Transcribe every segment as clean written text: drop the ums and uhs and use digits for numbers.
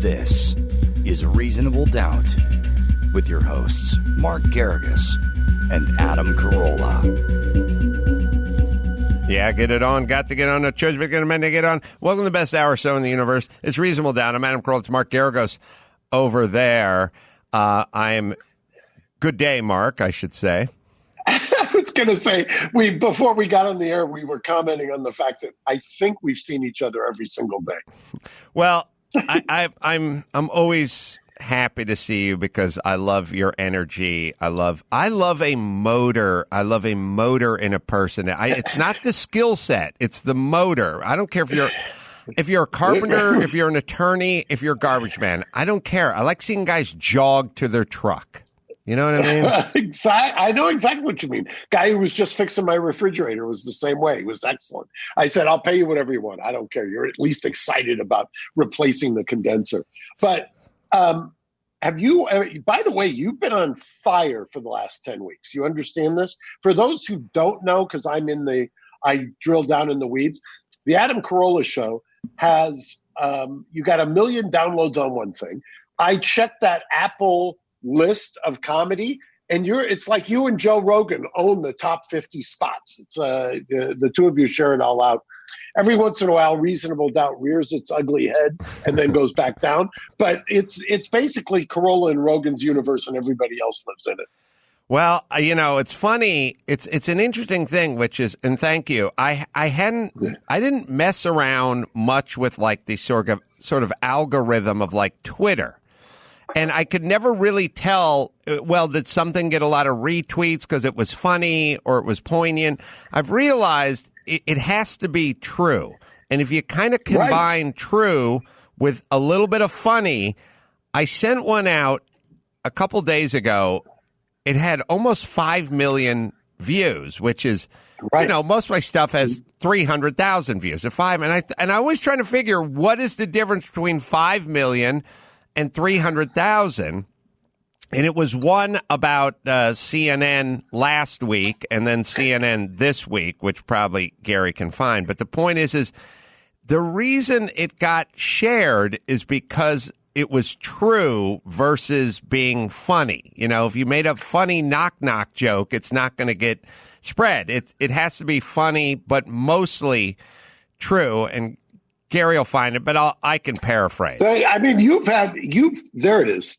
This is Reasonable Doubt with your hosts, Mark Garrigus and Adam Carolla. Yeah, get it on. Got to get on. No choice but to get on. Welcome to the best hour show in the universe. It's Reasonable Doubt. I'm Adam Carolla. It's Mark Garrigus over there. I'm good day, Mark, I should say. I was going to say, before we got on the air, we were commenting on the fact that I think we've seen each other every single day. Well, I'm always happy to see you because I love your energy. I love a motor. I love a motor in a person. It's not the skill set; it's the motor. I don't care if you're a carpenter, if you're an attorney, if you're a garbage man. I don't care. I like seeing guys jog to their truck. You know what I mean? Exactly. I know exactly what you mean. Guy who was just fixing my refrigerator was the same way. He was excellent. I said, I'll pay you whatever you want. I don't care. You're at least excited about replacing the condenser. But have you, by the way, you've been on fire for the last 10 weeks. You understand this? For those who don't know, because I drill down in the weeds, the Adam Carolla Show has, you got 1 million downloads on one thing. I checked that Apple list of comedy, and it's like you and Joe Rogan own the top 50 spots. It's the two of you share it all out. Every once in a while, Reasonable Doubt rears its ugly head and then goes back down. But it's basically Carolla and Rogan's universe, and everybody else lives in it. Well, it's funny. It's an interesting thing, which is, and thank you. I didn't mess around much with like the sort of algorithm of like Twitter. And I could never really tell, well, did something get a lot of retweets because it was funny or it was poignant? I've realized it has to be true. And if you kind of combine true with a little bit of funny, I sent one out a couple days ago. It had almost 5 million views, which is, most of my stuff has 300,000 views. At 5, and I was trying to figure what is the difference between 5 million and 300,000, and it was one about CNN last week and then CNN this week, which probably Gary can find. But the point is the reason it got shared is because it was true versus being funny. If you made a funny knock-knock joke, it's not going to get spread. It has to be funny, but mostly true. And Gary will find it, but I can paraphrase. I mean, there it is.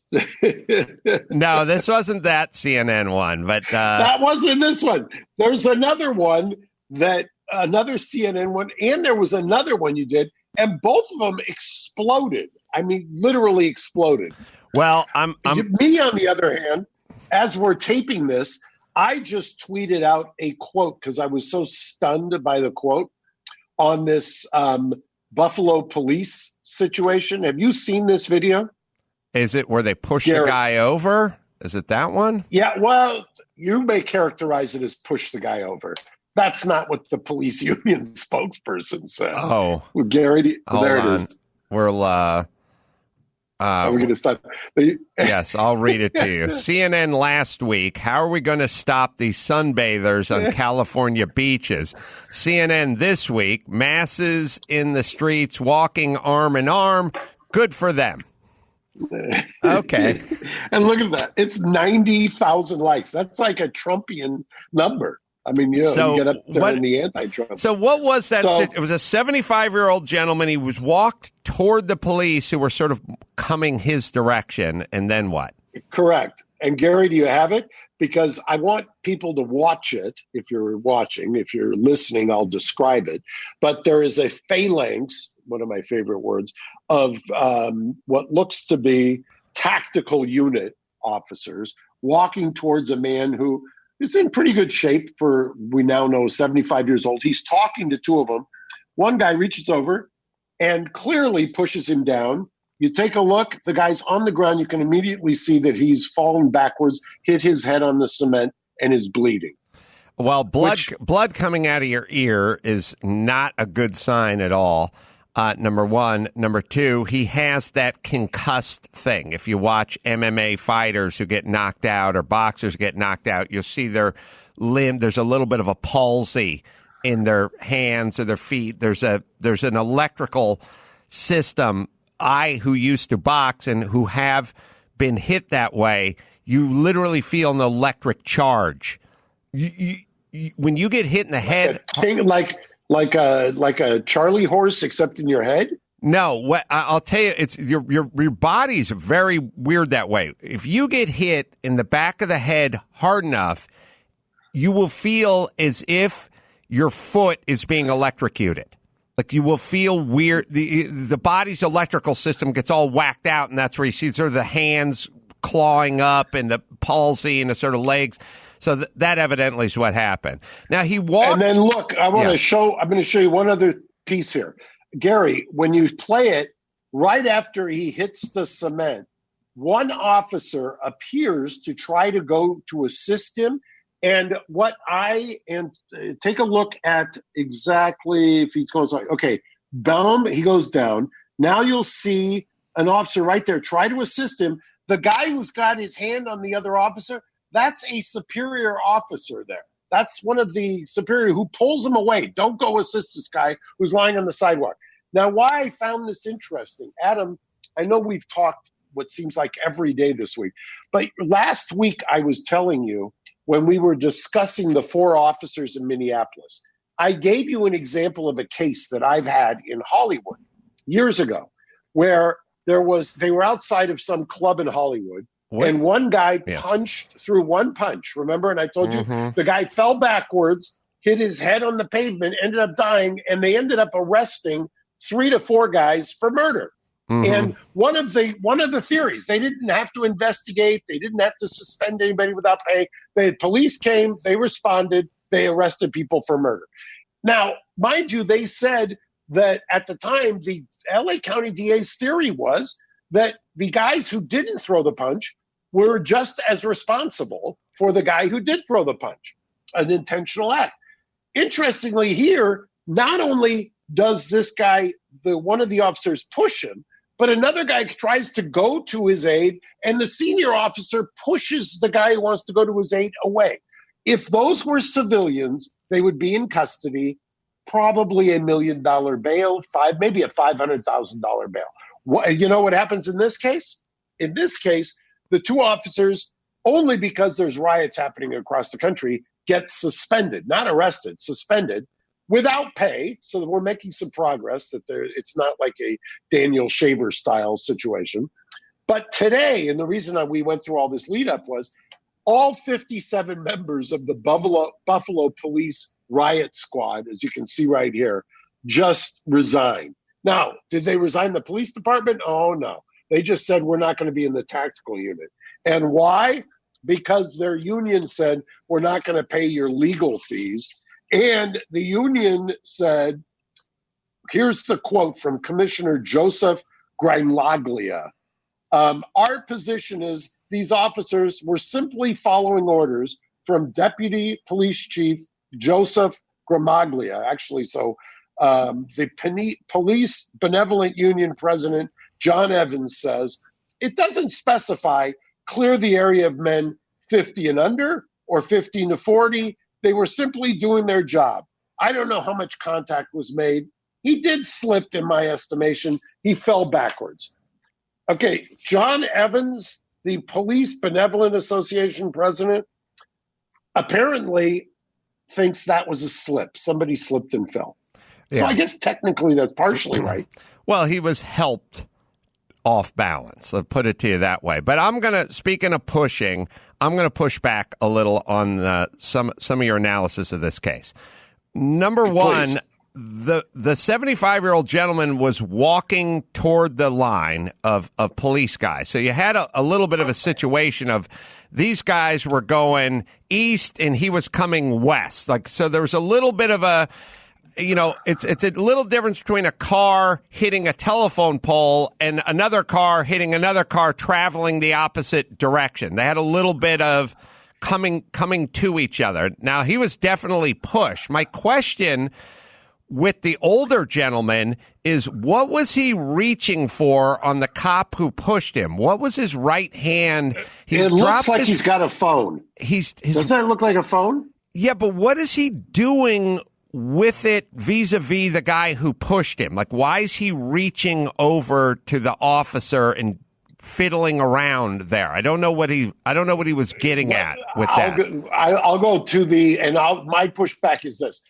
No, this wasn't that CNN one, but that wasn't this one. There's another one another CNN one, and there was another one you did, and both of them exploded. I mean, literally exploded. Well, me, on the other hand, as we're taping this, I just tweeted out a quote because I was so stunned by the quote on this Buffalo police situation. Have you seen this video? Is it where they push the guy over? Is it that one? Yeah, well, you may characterize it as push the guy over. That's not what the police union spokesperson said. Oh. Well, Gary, there it is. Are we going to start? Yes, I'll read it to you. CNN last week, how are we going to stop these sunbathers on California beaches? CNN this week, masses in the streets walking arm in arm. Good for them. Okay. And look at that. It's 90,000 likes. That's like a Trumpian number. I mean, you get up there in the anti-Trump. So what was that? It was a 75-year-old gentleman. He was walked toward the police who were sort of coming his direction. And then what? Correct. And Gary, do you have it? Because I want people to watch it. If you're watching, if you're listening, I'll describe it. But there is a phalanx, one of my favorite words, of what looks to be tactical unit officers walking towards a man who is in pretty good shape for, we now know, 75 years old. He's talking to two of them. One guy reaches over and clearly pushes him down. You take a look, the guy's on the ground. You can immediately see that he's fallen backwards, hit his head on the cement, and is bleeding. Well, blood coming out of your ear is not a good sign at all. Number one. Number two, he has that concussed thing. If you watch MMA fighters who get knocked out or boxers get knocked out, you'll see their limb. There's a little bit of a palsy in their hands or their feet. There's an electrical system I, who used to box and who have been hit that way, you literally feel an electric charge. When you get hit in the head, like a Charlie horse, except in your head. No, I'll tell you, it's your body's very weird that way. If you get hit in the back of the head hard enough, you will feel as if your foot is being electrocuted. Like you will feel weird. The body's electrical system gets all whacked out, and that's where you see sort of the hands clawing up and the palsy and the sort of legs. So that evidently is what happened. Now he walked. And then look, I'm going to show you one other piece here. Gary, when you play it, right after he hits the cement, one officer appears to try to go to assist him. And take a look at exactly if he's going to, okay, boom, he goes down. Now you'll see an officer right there try to assist him. The guy who's got his hand on the other officer, that's a superior officer there. That's one of the superior who pulls him away. Don't go assist this guy who's lying on the sidewalk. Now, why I found this interesting, Adam, I know we've talked what seems like every day this week, but last week I was telling you when we were discussing the 4 officers in Minneapolis, I gave you an example of a case that I've had in Hollywood years ago where they were outside of some club in Hollywood. And one guy punched through one punch, remember? And I told you the guy fell backwards, hit his head on the pavement, ended up dying, and they ended up arresting 3 to 4 guys for murder. And one of the theories, they didn't have to investigate, they didn't have to suspend anybody without pay. The police came, they responded, they arrested people for murder. Now, mind you, they said that at the time, the LA County DA's theory was that the guys who didn't throw the punch were just as responsible for the guy who did throw the punch, an intentional act. Interestingly here, not only does this guy, one of the officers, push him, but another guy tries to go to his aid, and the senior officer pushes the guy who wants to go to his aid away. If those were civilians, they would be in custody, probably $1 million bail, maybe a $500,000 bail. You know what happens in this case? In this case, the 2 officers, only because there's riots happening across the country, get suspended, not arrested, suspended, without pay. So that we're making some progress, that it's not like a Daniel Shaver style situation. But today, and the reason we went through all this lead up was all 57 members of the Buffalo Police riot squad, as you can see right here, just resigned. Now, did they resign the police department? Oh, no. They just said, we're not going to be in the tactical unit. And why? Because their union said, we're not going to pay your legal fees. And the union said, here's the quote from Commissioner Joseph Grimlaglia. Our position is these officers were simply following orders from Deputy Police Chief Joseph Grimlaglia. Actually, so the Police Benevolent Union President John Evans says, it doesn't specify clear the area of men 50 and under or 15 to 40. They were simply doing their job. I don't know how much contact was made. He did slip, in my estimation. He fell backwards. Okay, John Evans, the Police Benevolent Association president, apparently thinks that was a slip. Somebody slipped and fell. Yeah. So I guess technically that's partially right. Well, he was helped off balance. I'll put it to you that way. But speaking of pushing, I'm going to push back a little on some of your analysis of this case. Number one, the 75-year-old gentleman was walking toward the line of police guys. So you had a little bit of a situation of these guys were going east and he was coming west. So there was a little bit of a, it's a little difference between a car hitting a telephone pole and another car hitting another car traveling the opposite direction. They had a little bit of coming to each other. Now, he was definitely pushed. My question with the older gentleman is, what was he reaching for on the cop who pushed him? What was his right hand? It looks like he's got a phone. Doesn't that look like a phone? Yeah, but what is he doing with it vis-a-vis the guy who pushed him? Like, why is he reaching over to the officer and fiddling around there? I don't know what he was getting at with that. I'll go to my pushback is this.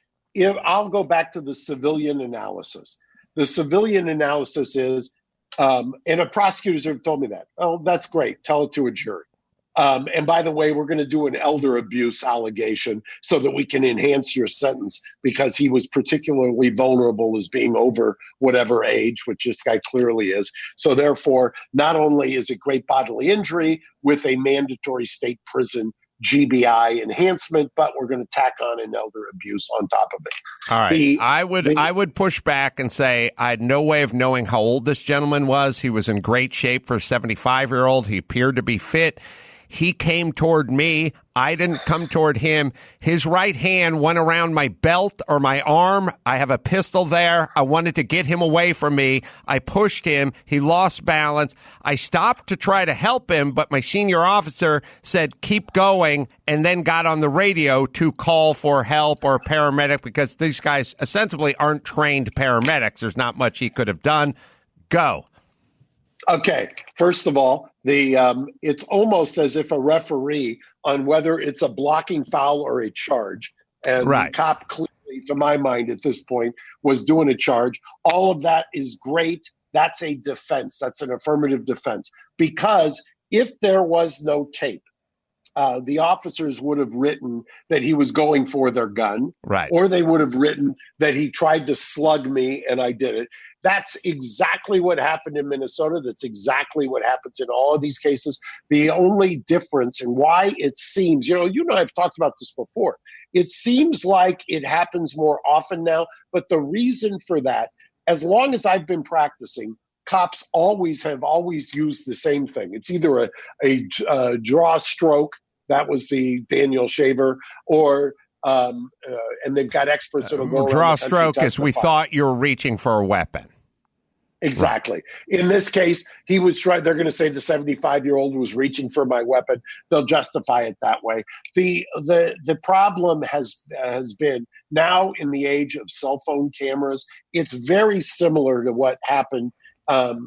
I'll go back to the civilian analysis. The civilian analysis is, and the prosecutors have told me that. Oh, that's great. Tell it to a jury. And by the way, we're going to do an elder abuse allegation so that we can enhance your sentence because he was particularly vulnerable as being over whatever age, which this guy clearly is. So therefore, not only is it great bodily injury with a mandatory state prison GBI enhancement, but we're going to tack on an elder abuse on top of it. All right. I would push back and say I had no way of knowing how old this gentleman was. He was in great shape for a 75-year-old. He appeared to be fit. He came toward me. I didn't come toward him. His right hand went around my belt or my arm. I have a pistol there. I wanted to get him away from me. I pushed him. He lost balance. I stopped to try to help him, but my senior officer said, keep going, and then got on the radio to call for help or a paramedic because these guys ostensibly aren't trained paramedics. There's not much he could have done. Go. Okay. First of all, it's almost as if a referee on whether it's a blocking foul or a charge, and right. The cop clearly, to my mind at this point, was doing a charge. All of that is great. That's a defense. That's an affirmative defense. Because if there was no tape, the officers would have written that he was going for their gun, right? Or they would have written that he tried to slug me and I did it. That's exactly what happened in Minnesota. That's exactly what happens in all of these cases. The only difference and why it seems, you know, I've talked about this before. It seems like it happens more often now, but the reason for that, as long as I've been practicing, cops have always used the same thing. It's either a draw stroke, that was the Daniel Shaver, or and they've got experts that'll go draw stroke is we thought you were reaching for a weapon. Exactly. Right. In this case, he was trying. They're going to say the 75-year-old was reaching for my weapon. They'll justify it that way. The problem has been now in the age of cell phone cameras. It's very similar to what happened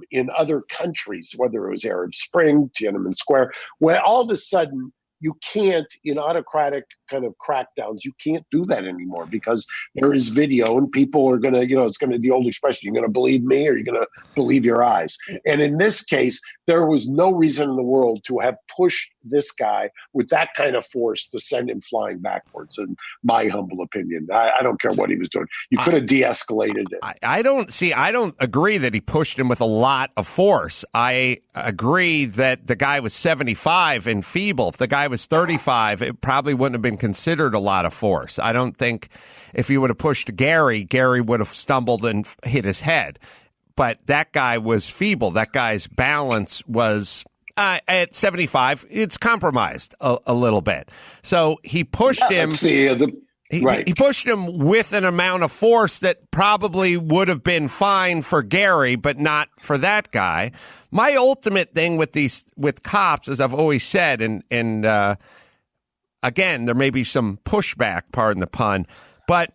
in other countries, whether it was Arab Spring, Tiananmen Square, where all of a sudden you can't, in autocratic kind of crackdowns, you can't do that anymore because there is video and people are going to, it's going to be the old expression, you're going to believe me or you're going to believe your eyes. And in this case, there was no reason in the world to have pushed this guy with that kind of force to send him flying backwards, in my humble opinion. I don't care what he was doing. You could have de-escalated it. I don't agree that he pushed him with a lot of force. I agree that the guy was 75 and feeble. If the guy was 35, it probably wouldn't have been considered a lot of force. I don't think if he would have pushed Gary would have stumbled and hit his head. But that guy was feeble. That guy's balance was, at 75, it's compromised a little bit. So he pushed him. He pushed him with an amount of force that probably would have been fine for Gary, but not for that guy. My ultimate thing with cops, as I've always said, and again, there may be some pushback, pardon the pun, but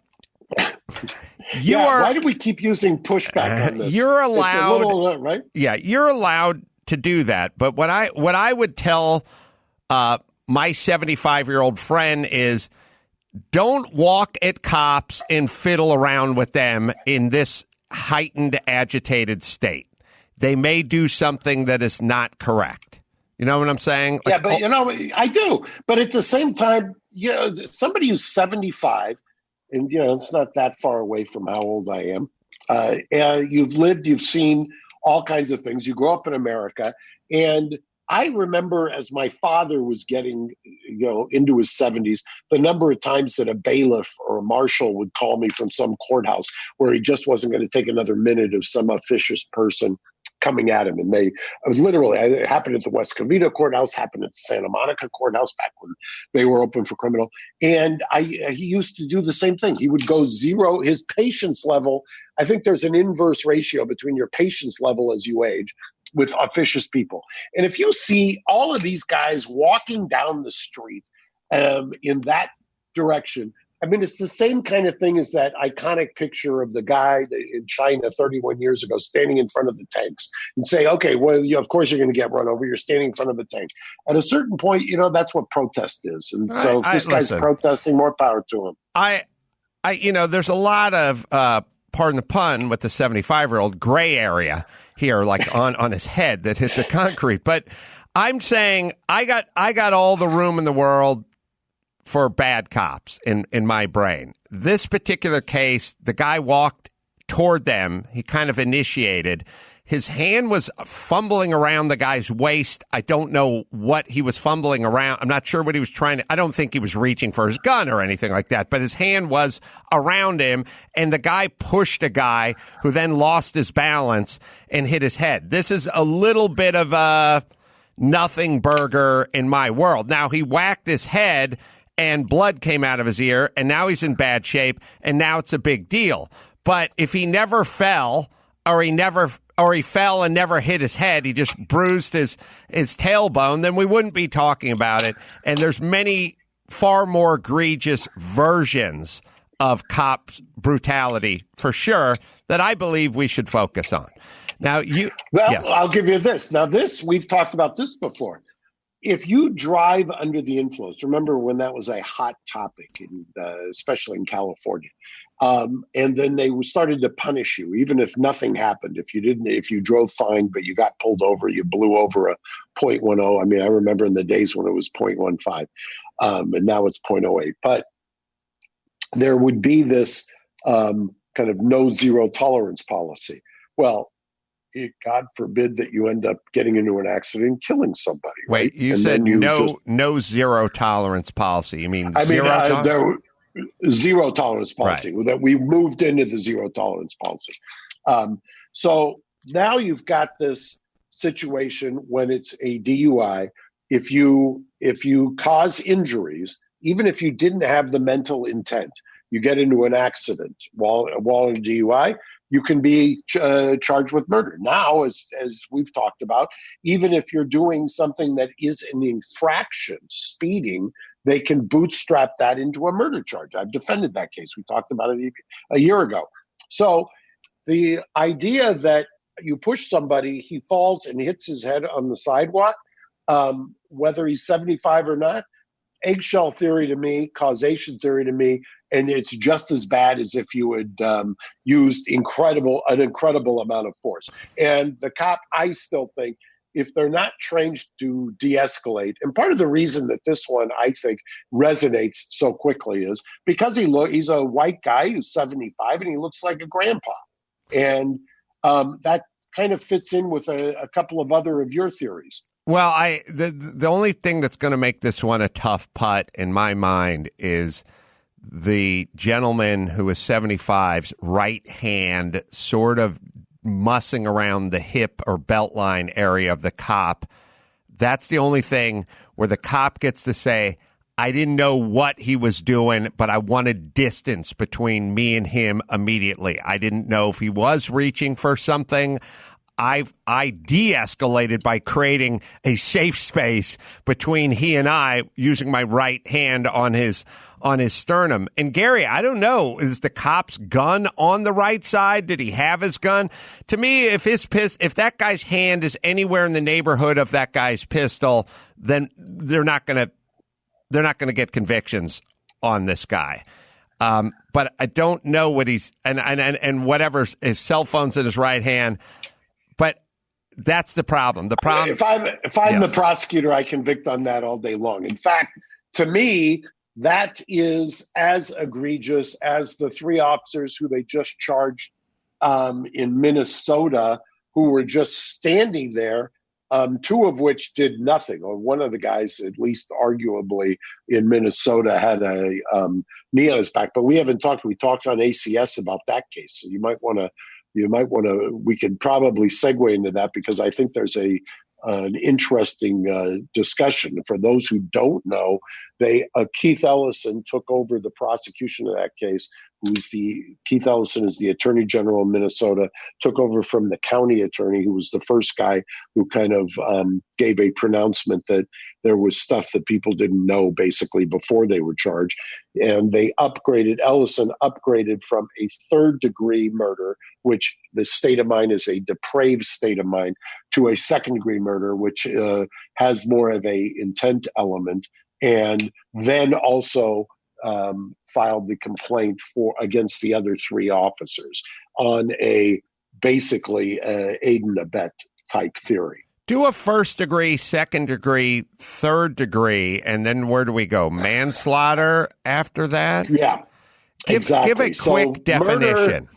why do we keep using pushback on this? You're allowed, it's a little, right? Yeah, you're allowed to do that. But what I would tell my 75-year-old friend is, don't walk at cops and fiddle around with them in this heightened, agitated state. They may do something that is not correct. You know what I'm saying? Yeah, but I do. But at the same time, somebody who's 75, and it's not that far away from how old I am. And you've seen all kinds of things. You grow up in America, and I remember as my father was getting, into his 70s, the number of times that a bailiff or a marshal would call me from some courthouse where he just wasn't going to take another minute of some officious person coming at him. And it happened at the West Covina courthouse, happened at the Santa Monica courthouse back when they were open for criminal. And he used to do the same thing. He would go zero, his patience level. I think there's an inverse ratio between your patience level as you age with officious people. And if you see all of these guys walking down the street in that direction, I mean, it's the same kind of thing as that iconic picture of the guy in China 31 years ago standing in front of the tanks and say, okay, well, of course you're going to get run over. You're standing in front of a tank. At a certain point, that's what protest is. And so if this guy's protesting, more power to him. There's a lot of, pardon the pun, with the 75-year-old gray area here, like on his head that hit the concrete. But I'm saying I got all the room in the world for bad cops in my brain. This particular case, the guy walked toward them. He kind of initiated. His hand was fumbling around the guy's waist. I don't know what he was fumbling around. I'm not sure what he was trying to. I don't think he was reaching for his gun or anything like that, but his hand was around him, and the guy pushed a guy who then lost his balance and hit his head. This is a little bit of a nothing burger in my world. Now, he whacked his head, and blood came out of his ear, and now he's in bad shape, and now it's a big deal. But if he never fell, or he fell and never hit his head, he just bruised his tailbone, then we wouldn't be talking about it. And there's many far more egregious versions of cops' brutality, for sure, that I believe we should focus on. Now, yes. I'll give you this. Now, we've talked about this before. If you drive under the influence, remember when that was a hot topic, especially in California, and then they started to punish you, even if nothing happened. If you drove fine, but you got pulled over, you blew over a .10. I mean, I remember in the days when it was .15, and now it's .08. But there would be this kind of no zero tolerance policy. Well, God forbid that you end up getting into an accident and killing somebody. Wait, right? you said no zero tolerance policy. You mean zero? Zero tolerance policy. Right. That we moved into the zero tolerance policy. So now you've got this situation when it's a DUI. If you cause injuries, even if you didn't have the mental intent, you get into an accident while in a DUI, you can be charged with murder. Now, as we've talked about, even if you're doing something that is an infraction, speeding, they can bootstrap that into a murder charge. I've defended that case. We talked about it a year ago. So the idea that you push somebody, he falls and hits his head on the sidewalk, whether he's 75 or not, eggshell theory to me, causation theory to me, and it's just as bad as if you had used an incredible amount of force. And the cop, I still think, if they're not trained to de-escalate, and part of the reason that this one, I think, resonates so quickly is because he's a white guy who's 75 and he looks like a grandpa. And that kind of fits in with a couple of other of your theories. Well, the only thing that's going to make this one a tough putt in my mind is the gentleman who is 75's right hand sort of mussing around the hip or belt line area of the cop. That's the only thing where the cop gets to say, I didn't know what he was doing, but I wanted distance between me and him immediately. I didn't know if he was reaching for something. I de-escalated by creating a safe space between he and I using my right hand on his sternum. And Gary, I don't know, is the cop's gun on the right side? Did he have his gun? To me, if that guy's hand is anywhere in the neighborhood of that guy's pistol, then they're not going to get convictions on this guy. But I don't know what he's and whatever his cell phone's in his right hand. But that's the problem. The problem. If I'm the prosecutor, I convict on that all day long. In fact, to me, that is as egregious as the three officers who they just charged in Minnesota, who were just standing there, two of which did nothing. Or one of the guys, at least arguably in Minnesota, had a knee on his back. But we haven't talked. We talked on ACS about that case, so you might want to. We could probably segue into that because I think there's an interesting discussion. For those who don't know, Keith Ellison took over the prosecution of that case. Keith Ellison is the Attorney General of Minnesota, took over from the county attorney, who was the first guy who kind of gave a pronouncement that there was stuff that people didn't know basically before they were charged. And Ellison upgraded from a third-degree murder, which the state of mind is a depraved state of mind, to a second-degree murder, which has more of a intent element, and then also filed the complaint against the other three officers on basically aid and abet type theory. Do a first degree, second degree, third degree, and then where do we go? Manslaughter after that? Yeah, exactly. Give a quick definition.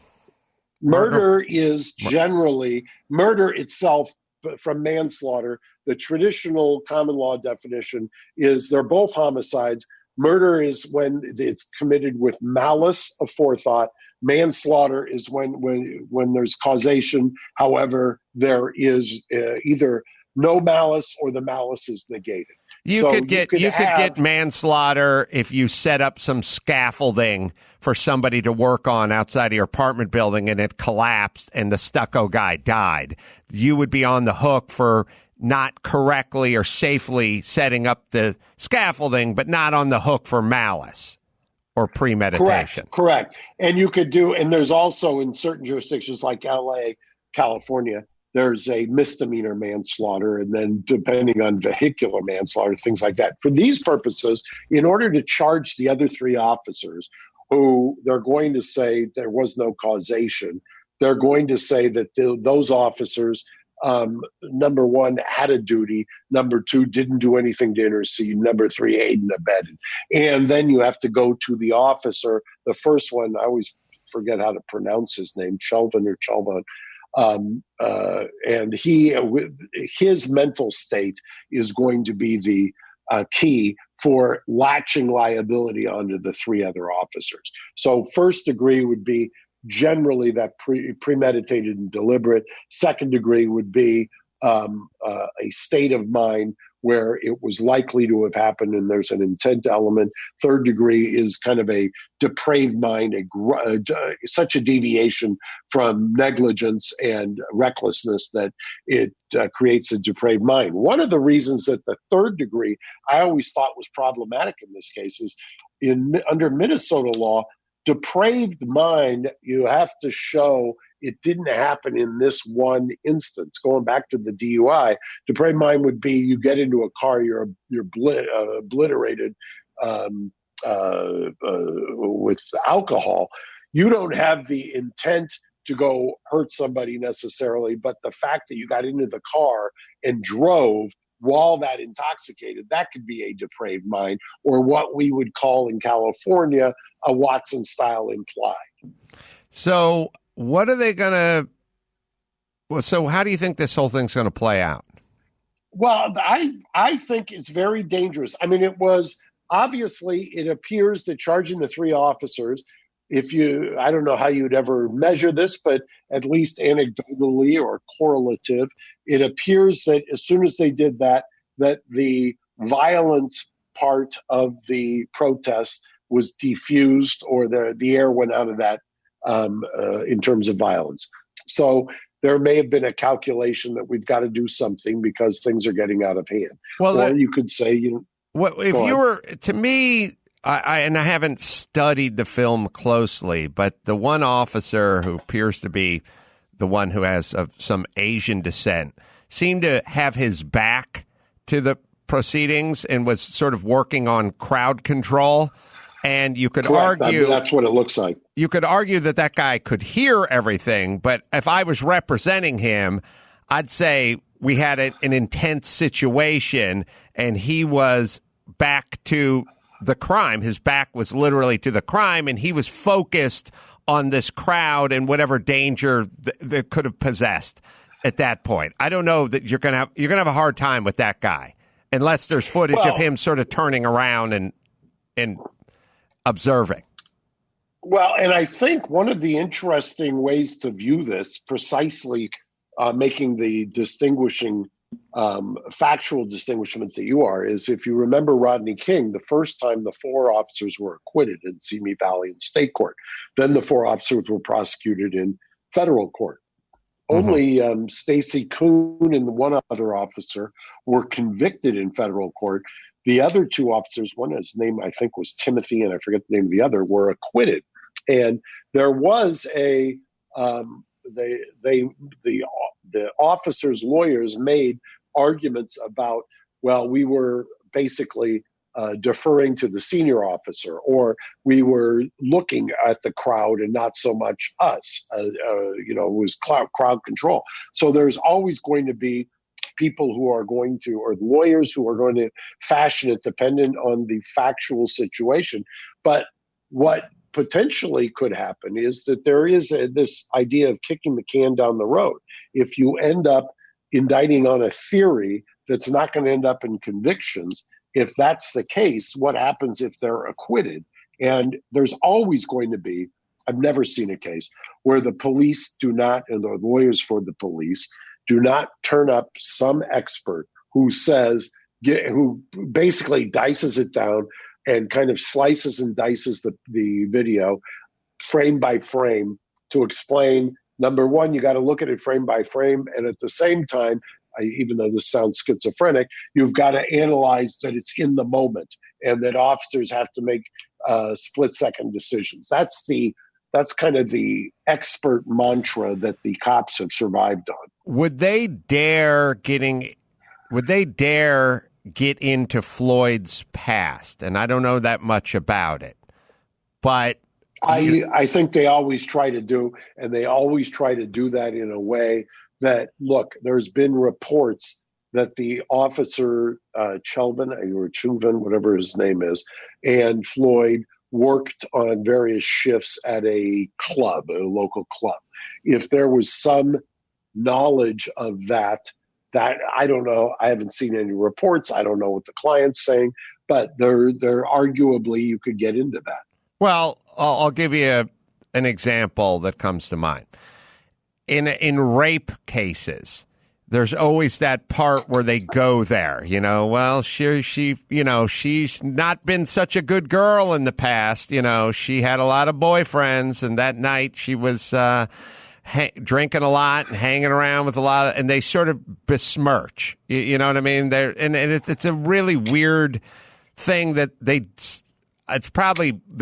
Murder is generally murder itself from manslaughter. The traditional common law definition is they're both homicides. Murder is when it's committed with malice aforethought. Manslaughter is when there's causation. However, there is either no malice or the malice is negated. You could get manslaughter if you set up some scaffolding for somebody to work on outside of your apartment building and it collapsed and the stucco guy died. You would be on the hook for not correctly or safely setting up the scaffolding, but not on the hook for malice or premeditation. Correct. And you could and there's also in certain jurisdictions like LA, California, there's a misdemeanor manslaughter, and then depending on vehicular manslaughter, things like that. For these purposes, in order to charge the other three officers, who they're going to say there was no causation, they're going to say that those officers, number one, had a duty, number two, didn't do anything to intercede, number three, aid and abetted. And then you have to go to the officer. The first one, I always forget how to pronounce his name, Chelvin or Chelvon. And his mental state is going to be the key for latching liability onto the three other officers. So first degree would be generally that premeditated and deliberate. Second degree would be a state of mind where it was likely to have happened and there's an intent element. Third degree is kind of a depraved mind, such a deviation from negligence and recklessness that it creates a depraved mind. One of the reasons that the third degree I always thought was problematic in this case is under Minnesota law, depraved mind, you have to show it didn't happen in this one instance. Going back to the DUI, depraved mind would be you get into a car, you're obliterated with alcohol. You don't have the intent to go hurt somebody necessarily, but the fact that you got into the car and drove while that intoxicated, that could be a depraved mind, or what we would call in California a Watson-style implied. So what are they going to – so how do you think this whole thing's going to play out? Well, I think it's very dangerous. I mean, it appears that charging the three officers, I don't know how you'd ever measure this, but at least anecdotally or correlative, it appears that as soon as they did that the violent part of the protest was defused, or the air went out of that in terms of violence. So there may have been a calculation that we've got to do something because things are getting out of hand. Well, or you could say, to me, I haven't studied the film closely, but the one officer who appears to be the one who has some Asian descent seemed to have his back to the proceedings and was sort of working on crowd control. And you could argue that's what it looks like. You could argue that guy could hear everything, but if I was representing him, I'd say we had an intense situation and he was back to the crime. His back was literally to the crime, and he was focused on this crowd and whatever danger that could have possessed at that point. I don't know that you're gonna have a hard time with that guy unless there's footage of him sort of turning around and observing. Well, and I think one of the interesting ways to view this, precisely making the distinguishing factual distinguishment that you are is if you remember Rodney King, the first time the 4 officers were acquitted in Simi Valley in state court, then the 4 officers were prosecuted in federal court. Only Stacy Kuhn and one other officer were convicted in federal court. The other 2 officers, one his name I think was Timothy, and I forget the name of the other, were acquitted. And there was a the officers' lawyers made arguments about, well, we were basically deferring to the senior officer, or we were looking at the crowd and not so much us. It was crowd control. So there's always going to be people who are going to, or lawyers who are going to fashion it dependent on the factual situation. But what potentially could happen is that there is this idea of kicking the can down the road. If you end up indicting on a theory that's not going to end up in convictions, if that's the case, what happens if they're acquitted? And there's always going to be, I've never seen a case where the police do not, and the lawyers for the police do not turn up some expert who says, who basically dices it down and kind of slices and dices the video frame by frame to explain, number one, you got to look at it frame by frame. And at the same time, even though this sounds schizophrenic, you've got to analyze that it's in the moment and that officers have to make split-second decisions. That's kind of the expert mantra that the cops have survived on. Would they dare get into Floyd's past? And I don't know that much about it, but I think they always try to do, and they always try to do that in a way that, look, there's been reports that the officer Chauvin, whatever his name is, and Floyd worked on various shifts at a club, a local club. If there was some knowledge of that I don't know. I haven't seen any reports. I don't know what the client's saying, but there arguably you could get into that. Well, I'll give you an example that comes to mind. In rape cases, there's always that part where they go there, well, she's not been such a good girl in the past. She had a lot of boyfriends, and that night she was drinking a lot and hanging around with a lot and they sort of besmirch, you know what I mean? It's a really weird thing that they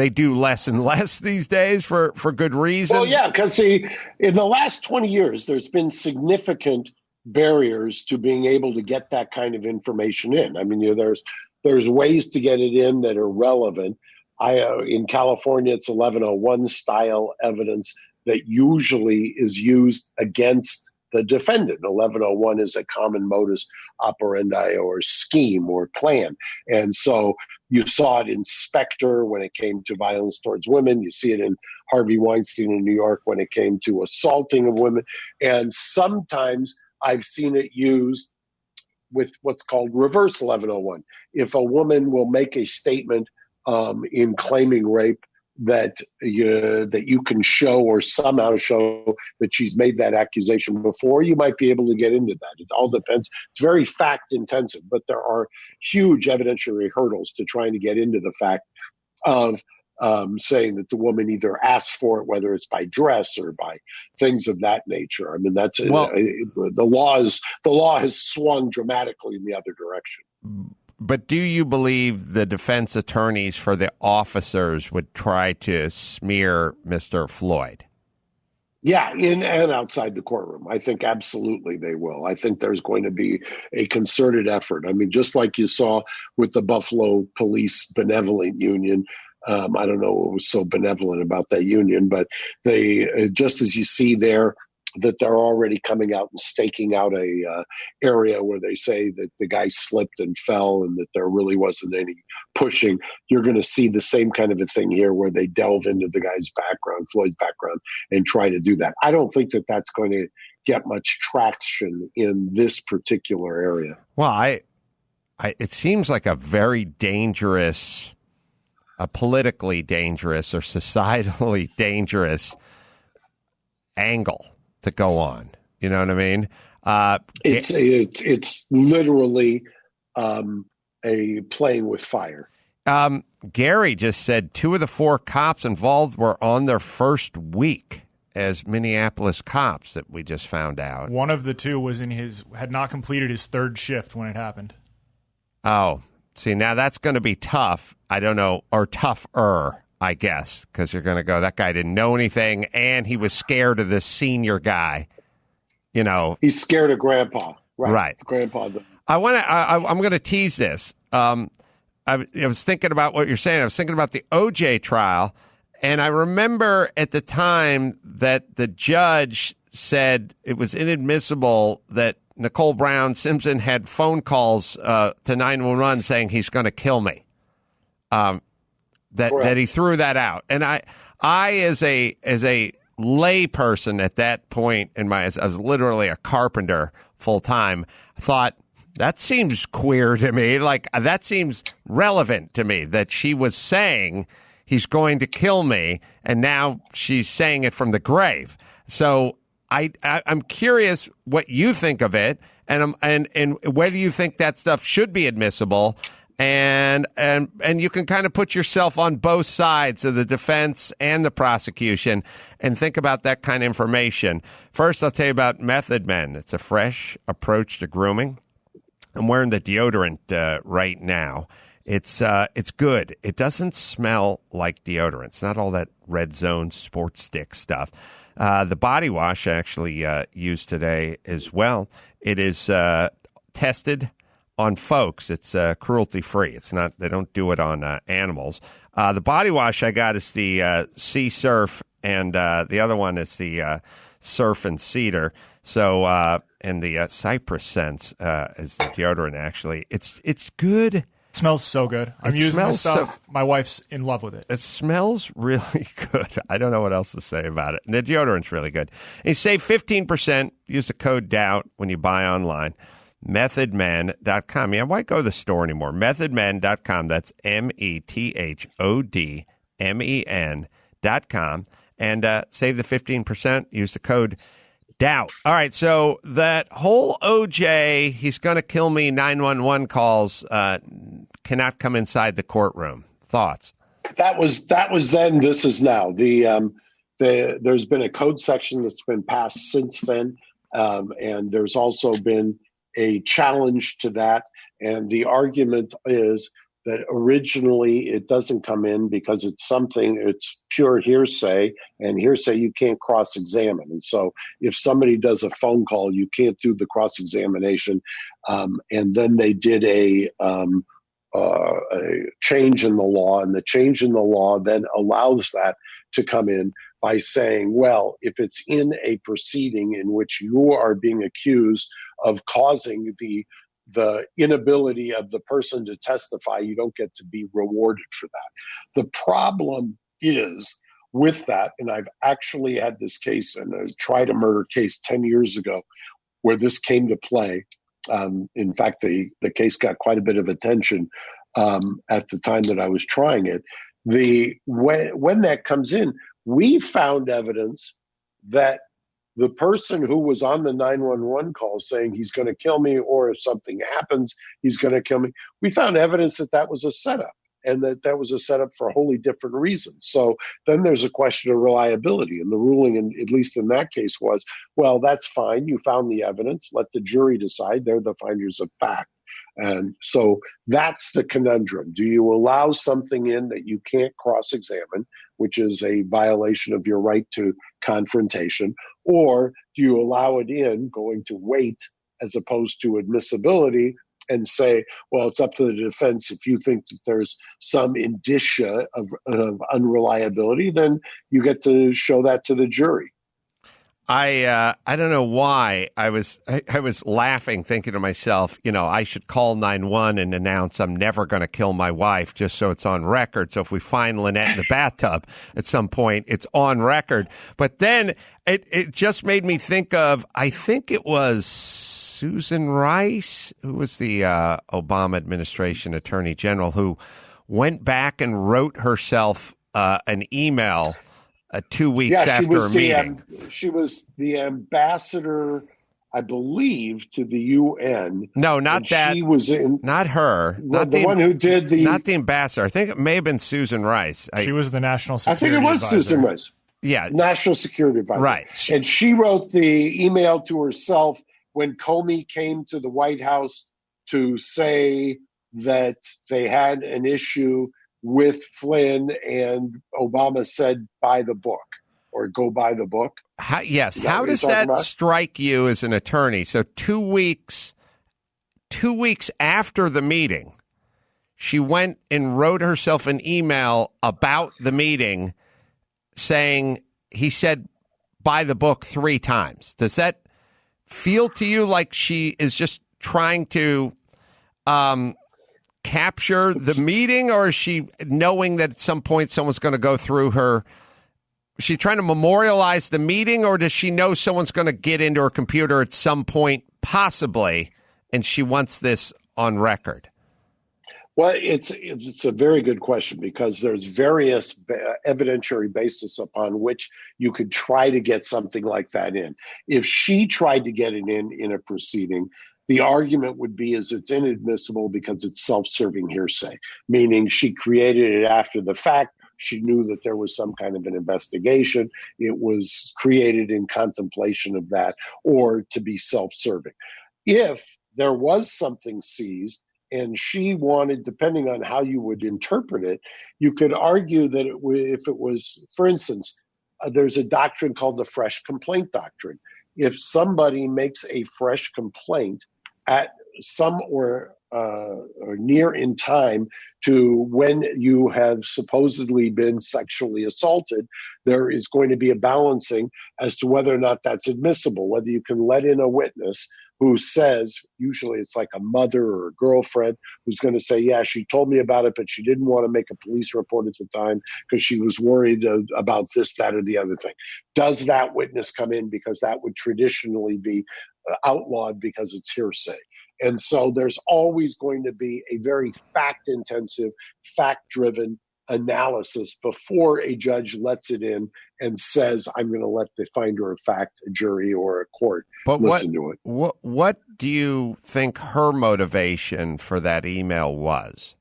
do less and less these days for good reason. Well, yeah, because in the last 20 years, there's been significant barriers to being able to get that kind of information in. I mean, there's ways to get it in that are relevant. In California, it's 1101 style evidence that usually is used against the defendant. 1101 is a common modus operandi or scheme or plan. And so you saw it in Spectre when it came to violence towards women. You see it in Harvey Weinstein in New York when it came to assaulting of women. And sometimes I've seen it used with what's called reverse 1101. If a woman will make a statement in claiming rape, that you can show or somehow show that she's made that accusation before, you might be able to get into that. It all depends. It's very fact intensive, but there are huge evidentiary hurdles to trying to get into the fact of saying that the woman either asked for it, whether it's by dress or by things of that nature. I mean, that's the law has swung dramatically in the other direction. But do you believe the defense attorneys for the officers would try to smear Mr. Floyd? Yeah, in and outside the courtroom. I think absolutely they will. I think there's going to be a concerted effort. I mean, just like you saw with the Buffalo Police Benevolent Union. I don't know what was so benevolent about that union, but they, just as you see there, that they're already coming out and staking out a area where they say that the guy slipped and fell and that there really wasn't any pushing. You're going to see the same kind of a thing here where they delve into the guy's background, Floyd's background, and try to do that. I don't think that that's going to get much traction in this particular area. Well, it seems like a very dangerous, a politically dangerous or societally dangerous angle to go on. You know what I mean? It's literally a playing with fire. Gary just said 2 of the 4 cops involved were on their first week as Minneapolis cops that we just found out. One of the 2 had not completed his 3rd shift when it happened. Oh, see, now that's going to be tough. I don't know, or tougher, I guess, because you're going to go, that guy didn't know anything, and he was scared of this senior guy. You know, he's scared of Grandpa. Right. Grandpa. I'm going to tease this. I was thinking about what you're saying. I was thinking about the OJ trial, and I remember at the time that the judge said it was inadmissible that Nicole Brown Simpson had phone calls to 911 saying he's going to kill me. That he threw that out, and I as a lay person at that point I was literally a carpenter full time, thought that seems queer to me. Like, that seems relevant to me that she was saying he's going to kill me, and now she's saying it from the grave. So I'm curious what you think of it, and whether you think that stuff should be admissible. And you can kind of put yourself on both sides of the defense and the prosecution and think about that kind of information. First, I'll tell you about Method Men. It's a fresh approach to grooming. I'm wearing the deodorant right now. It's good. It doesn't smell like deodorant. It's not all that Red Zone sports stick stuff. The body wash I actually used today as well. It is tested on folks. It's cruelty free. It's not. They don't do it on animals. The body wash I got is the Sea Surf, and the other one is the Surf and Cedar. So and the Cypress Sense is the deodorant. Actually, it's good. It smells so good. I'm using this stuff. My wife's in love with it. It smells really good. I don't know what else to say about it. And the deodorant's really good. And you save 15%. Use the code DOUBT when you buy online. MethodMen.com. Yeah, why go to the store anymore? MethodMen.com. That's METHODMEN.com. And save the 15%. Use the code DOUBT. All right, so that whole OJ, he's going to kill me 911 calls cannot come inside the courtroom. Thoughts? That was then. This is now. There's been a code section that's been passed since then, and there's also been a challenge to that. And the argument is that originally it doesn't come in because it's pure hearsay, and hearsay you can't cross-examine. And so if somebody does a phone call, you can't do the cross-examination. And then they did a change in the law, and the change in the law then allows that to come in by saying, well, if it's in a proceeding in which you are being accused of causing the inability of the person to testify, you don't get to be rewarded for that. The problem is with that, and I've actually had this case, and I tried a murder case 10 years ago where this came to play. In fact, the case got quite a bit of attention at the time that I was trying it. When that comes in, we found evidence that the person who was on the 911 call saying he's going to kill me, or if something happens, he's going to kill me, we found evidence that that was a setup, and that was a setup for wholly different reasons. So then there's a question of reliability. And the ruling, at least in that case, was, well, that's fine. You found the evidence. Let the jury decide. They're the finders of fact. And so that's the conundrum. Do you allow something in that you can't cross-examine, which is a violation of your right to confrontation, or do you allow it in going to weight as opposed to admissibility and say, well, it's up to the defense. If you think that there's some indicia of unreliability, then you get to show that to the jury. I don't know why I was laughing, thinking to myself, I should call 911 and announce I'm never going to kill my wife, just so it's on record. So if we find Lynette in the bathtub at some point, it's on record. But then it just made me think of, I think it was Susan Rice, who was the Obama administration attorney general, who went back and wrote herself an email 2 weeks after a meeting. She was the ambassador I believe, to the UN. No, not that. She was in. Not her. Not the one who did the. Not the ambassador. I think it may have been Susan Rice. She was the national security I think it was advisor. Susan Rice. Yeah. National security advisor. Right. And she wrote the email to herself when Comey came to the White House to say that they had an issue with Flynn, and Obama said, buy the book or go buy the book. Yes. How does that strike you as an attorney? So 2 weeks after the meeting, she went and wrote herself an email about the meeting saying he said, buy the book 3 times. Does that feel to you like she is just trying to capture the meeting, or is she knowing that at some point someone's going to go through her? Is she trying to memorialize the meeting, or does she know someone's going to get into her computer at some point, possibly, and she wants this on record? Well, it's a very good question, because there's various evidentiary basis upon which you could try to get something like that in. If she tried to get it in a proceeding, the argument would be is it's inadmissible because it's self-serving hearsay, meaning she created it after the fact. She knew that there was some kind of an investigation. It was created in contemplation of that, or to be self-serving. If there was something seized and she wanted, depending on how you would interpret it, you could argue that if it was, for instance, there's a doctrine called the fresh complaint doctrine. If somebody makes a fresh complaint at some or near in time to when you have supposedly been sexually assaulted, there is going to be a balancing as to whether or not that's admissible, whether you can let in a witness who says, usually it's like a mother or a girlfriend, who's going to say, yeah, she told me about it, but she didn't want to make a police report at the time because she was worried about this, that, or the other thing. Does that witness come in? Because that would traditionally be outlawed because it's hearsay. And so there's always going to be a very fact-intensive, fact-driven analysis before a judge lets it in and says, I'm going to let the finder of fact, a jury or a court, listen to it. What do you think her motivation for that email was?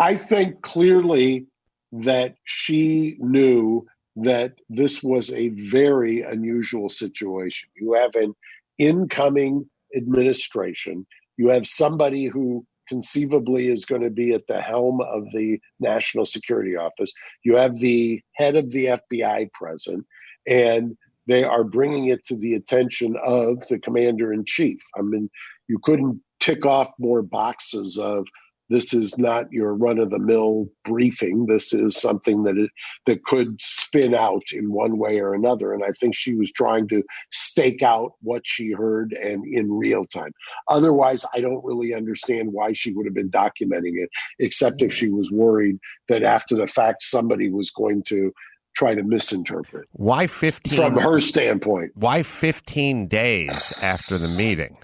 I think clearly that she knew that this was a very unusual situation. You have an incoming administration. You have somebody who conceivably is going to be at the helm of the National Security Office. You have the head of the FBI present, and they are bringing it to the attention of the commander-in-chief. I mean, you couldn't tick off more boxes of, this is not your run-of-the-mill briefing. This is something that could spin out in one way or another. And I think she was trying to stake out what she heard and in real time. Otherwise, I don't really understand why she would have been documenting it, except if she was worried that after the fact, somebody was going to try to misinterpret. Why 15? From her standpoint. Why 15 days after the meeting?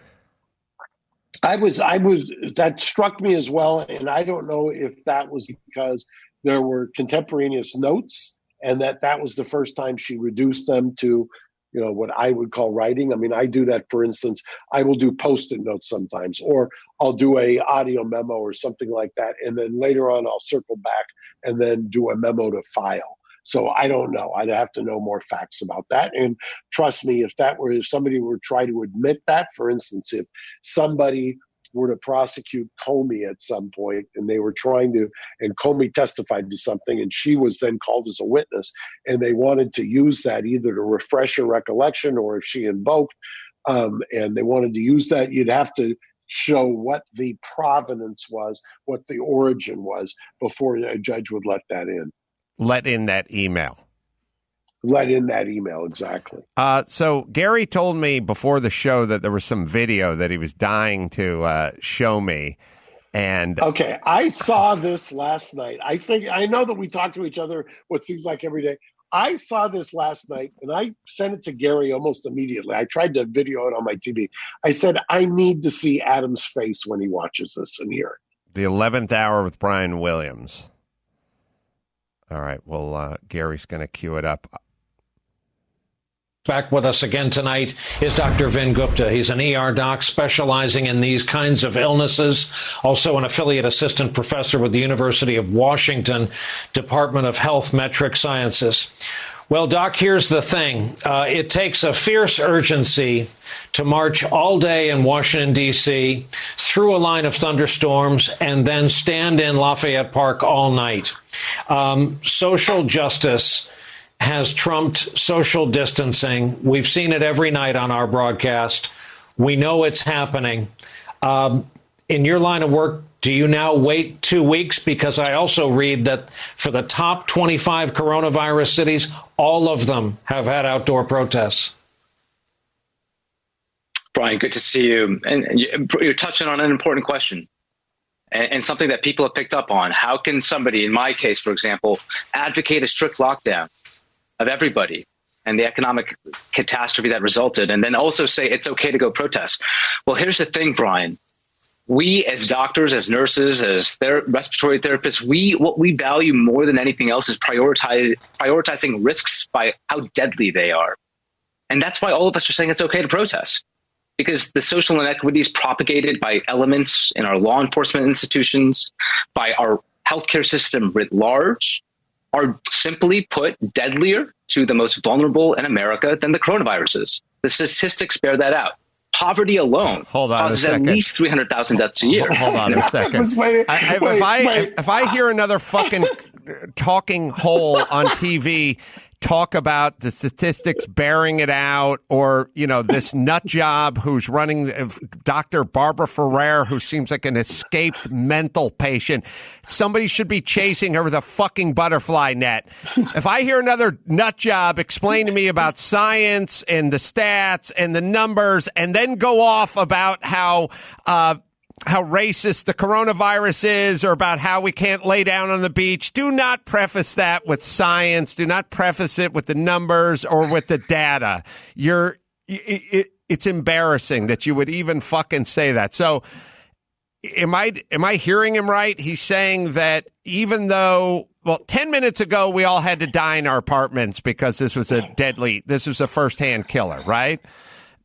That struck me as well. And I don't know if that was because there were contemporaneous notes and that was the first time she reduced them to, what I would call writing. I mean, I do that, for instance, I will do Post-it notes sometimes, or I'll do a audio memo or something like that. And then later on, I'll circle back and then do a memo to file. So I don't know. I'd have to know more facts about that. And trust me, if somebody were trying to admit that, for instance, if somebody were to prosecute Comey at some point and they were and Comey testified to something and she was then called as a witness and they wanted to use that either to refresh her recollection or if she invoked and they wanted to use that, you'd have to show what the provenance was, what the origin was before a judge would let that in. Let in that email. Let in that email, exactly. So Gary told me before the show that there was some video that he was dying to show me. And okay, I saw this last night. I know that we talk to each other what seems like every day. I saw this last night, and I sent it to Gary almost immediately. I tried to video it on my TV. I said, I need to see Adam's face when he watches this and hear it. The 11th Hour with Brian Williams. All right. Well, Gary's going to cue it up. Back with us again tonight is Dr. Vin Gupta. He's an ER doc specializing in these kinds of illnesses, also an affiliate assistant professor with the University of Washington, Department of Health Metric Sciences. Well, Doc, here's the thing. It takes a fierce urgency to march all day in Washington, D.C., through a line of thunderstorms, and then stand in Lafayette Park all night. Social justice has trumped social distancing. We've seen it every night on our broadcast. We know it's happening. In your line of work, do you now wait 2 weeks? Because I also read that for the top 25 coronavirus cities, all of them have had outdoor protests. Brian, good to see you. And you're touching on an important question and something that people have picked up on. How can somebody, in my case, for example, advocate a strict lockdown of everybody and the economic catastrophe that resulted, and then also say it's okay to go protest? Well, here's the thing, Brian. We as doctors, as nurses, as respiratory therapists, what we value more than anything else is prioritizing risks by how deadly they are. And that's why all of us are saying it's okay to protest, because the social inequities propagated by elements in our law enforcement institutions, by our healthcare system writ large, are simply put deadlier to the most vulnerable in America than the coronaviruses. The statistics bear that out. Poverty alone causes at least 300,000 deaths a year. Hold on a second. If I hear another fucking talking hole on TV talk about the statistics bearing it out, or, you know, this nut job who's running, Dr. Barbara Ferrer, who seems like an escaped mental patient, somebody should be chasing her with a fucking butterfly net. If I hear another nut job explain to me about science and the stats and the numbers, and then go off about how racist the coronavirus is, or about how we can't lay down on the beach, do not preface that with science. Do not preface it with the numbers or with the data. It's embarrassing that you would even fucking say that. So am I hearing him right? He's saying that even though, well, 10 minutes ago, we all had to die in our apartments because this was a firsthand killer, right?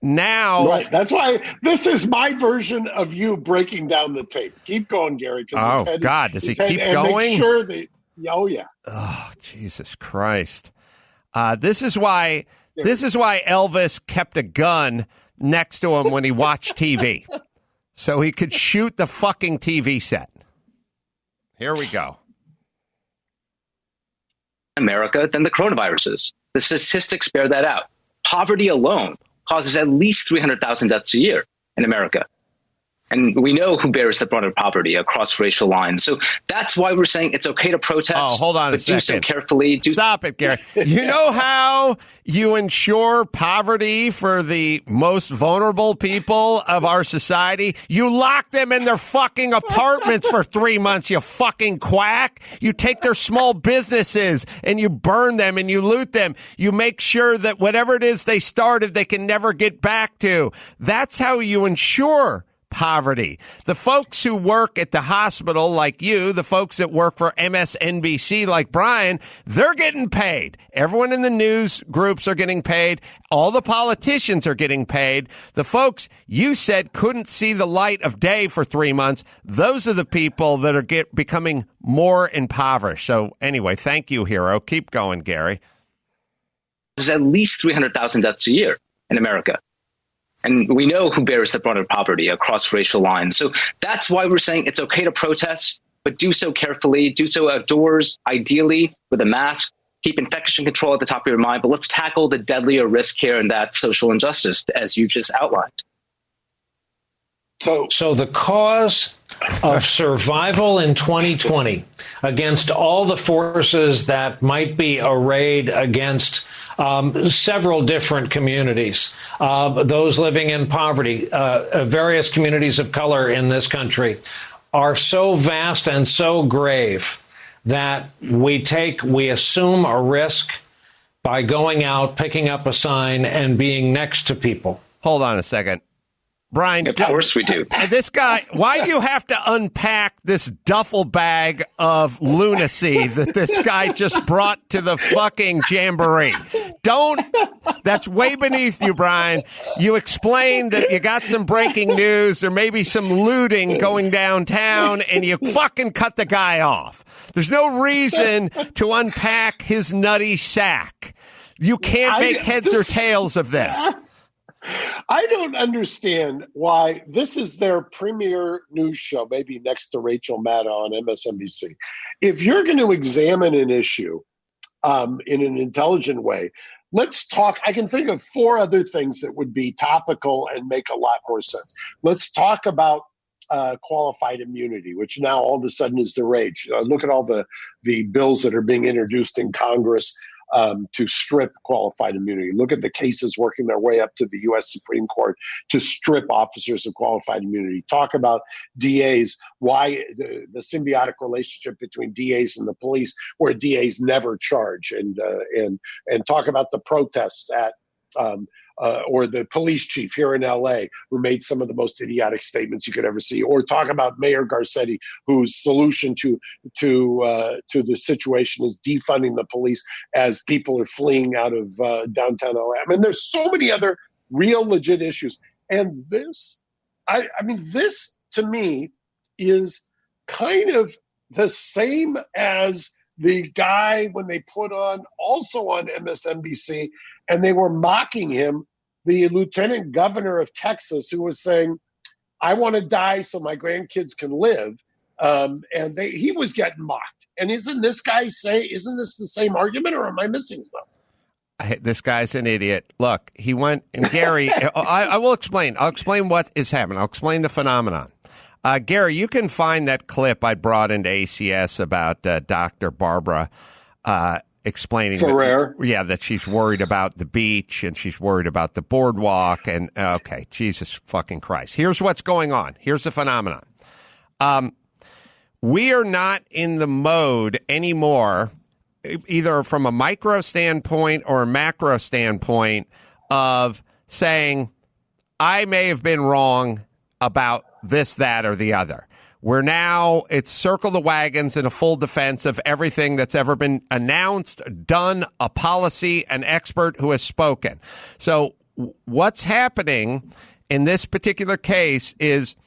Now, right. That's why this is my version of you breaking down the tape. Keep going, Gary. Oh God, does he keep going? Make sure that, oh yeah. Oh Jesus Christ! This is why Elvis kept a gun next to him when he watched TV, so he could shoot the fucking TV set. Here we go. America than the coronaviruses. The statistics bear that out. Poverty alone causes at least 300,000 deaths a year in America. And we know who bears the brunt of poverty across racial lines. So that's why we're saying it's okay to protest. Oh, hold on a second. Do so carefully. Stop it, Gary. You know how you ensure poverty for the most vulnerable people of our society? You lock them in their fucking apartments for 3 months, you fucking quack. You take their small businesses and you burn them and you loot them. You make sure that whatever it is they started, they can never get back to. That's how you ensure poverty. The folks who work at the hospital like you, the folks that work for MSNBC like Brian, they're getting paid. Everyone in the news groups are getting paid. All the politicians are getting paid. The folks you said couldn't see the light of day for 3 months, those are the people that are becoming more impoverished. So anyway, thank you, hero. Keep going, Gary. There's at least 300,000 deaths a year in America. And we know who bears the brunt of poverty across racial lines. So that's why we're saying it's okay to protest, but do so carefully, do so outdoors, ideally with a mask, keep infection control at the top of your mind. But let's tackle the deadlier risk here, and that social injustice, as you just outlined. So the cause of survival in 2020 against all the forces that might be arrayed against several different communities, those living in poverty, various communities of color in this country, are so vast and so grave that we assume a risk by going out, picking up a sign, and being next to people. Hold on a second. Brian, Of course we do. This guy, why do you have to unpack this duffel bag of lunacy that this guy just brought to the fucking jamboree? That's way beneath you, Brian. You explained that you got some breaking news, there may be some looting going downtown, and you fucking cut the guy off. There's no reason to unpack his nutty sack. You can't make heads or tails of this. I don't understand why this is their premier news show, maybe next to Rachel Maddow on MSNBC. If you're going to examine an issue in an intelligent way, let's talk. I can think of 4 other things that would be topical and make a lot more sense. Let's talk about qualified immunity, which now all of a sudden is the rage. Look at all the bills that are being introduced in Congress to strip qualified immunity. Look at the cases working their way up to the U.S. Supreme Court to strip officers of qualified immunity. Talk about DAs, why the symbiotic relationship between DAs and the police, where DAs never charge, and talk about the protests at or the police chief here in L.A. who made some of the most idiotic statements you could ever see, or talk about Mayor Garcetti, whose solution to the situation is defunding the police as people are fleeing out of downtown L.A. I mean, there's so many other real legit issues, and this to me is kind of the same as the guy when they put on MSNBC, and they were mocking him, the lieutenant governor of Texas, who was saying, I want to die so my grandkids can live. He was getting mocked. And isn't this the same argument, or am I missing something? This guy's an idiot. Look, he went, and Gary, I will explain. I'll explain what is happening. I'll explain the phenomenon. Gary, you can find that clip I brought into ACS about Dr. Barbara explaining that she's worried about the beach and she's worried about the boardwalk. And okay, Jesus fucking Christ. Here's what's going on. Here's the phenomenon. We are not in the mode anymore, either from a micro standpoint or a macro standpoint, of saying, I may have been wrong about this, that, or the other. It's circle the wagons in a full defense of everything that's ever been announced, done, a policy, an expert who has spoken. So what's happening in this particular case is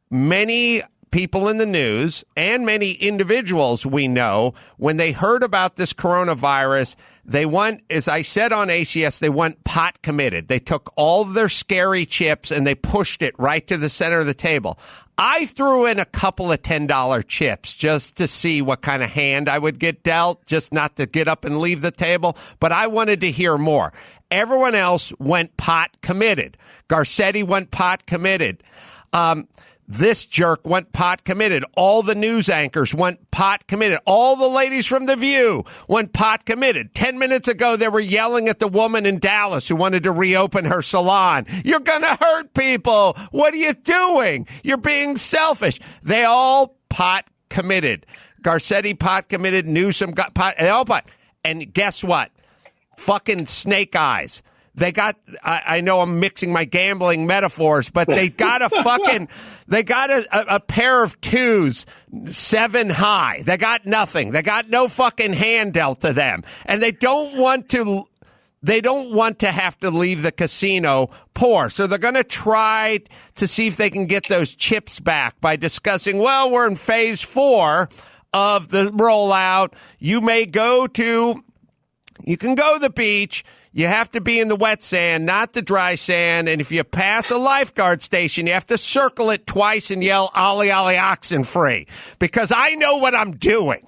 many people in the news and many individuals we know, when they heard about this coronavirus, they went, as I said on ACS, they went pot committed. They took all of their scary chips and they pushed it right to the center of the table. I threw in a couple of $10 chips just to see what kind of hand I would get dealt, just not to get up and leave the table, but I wanted to hear more. Everyone else went pot committed. Garcetti went pot committed. This jerk went pot committed. All the news anchors went pot committed. All the ladies from The View went pot committed. 10 minutes ago, they were yelling at the woman in Dallas who wanted to reopen her salon. You're going to hurt people. What are you doing? You're being selfish. They all pot committed. Garcetti pot committed. Newsom got pot. They all pot. And guess what? Fucking snake eyes. They got, I know I'm mixing my gambling metaphors, but they got a pair of twos, 7 high. They got nothing. They got no fucking hand dealt to them. And they don't want to have to leave the casino poor. So they're going to try to see if they can get those chips back by discussing, well, we're in phase 4 of the rollout. You can go to the beach. You have to be in the wet sand, not the dry sand. And if you pass a lifeguard station, you have to circle it twice and yell, Ollie, Ollie, oxen free. Because I know what I'm doing.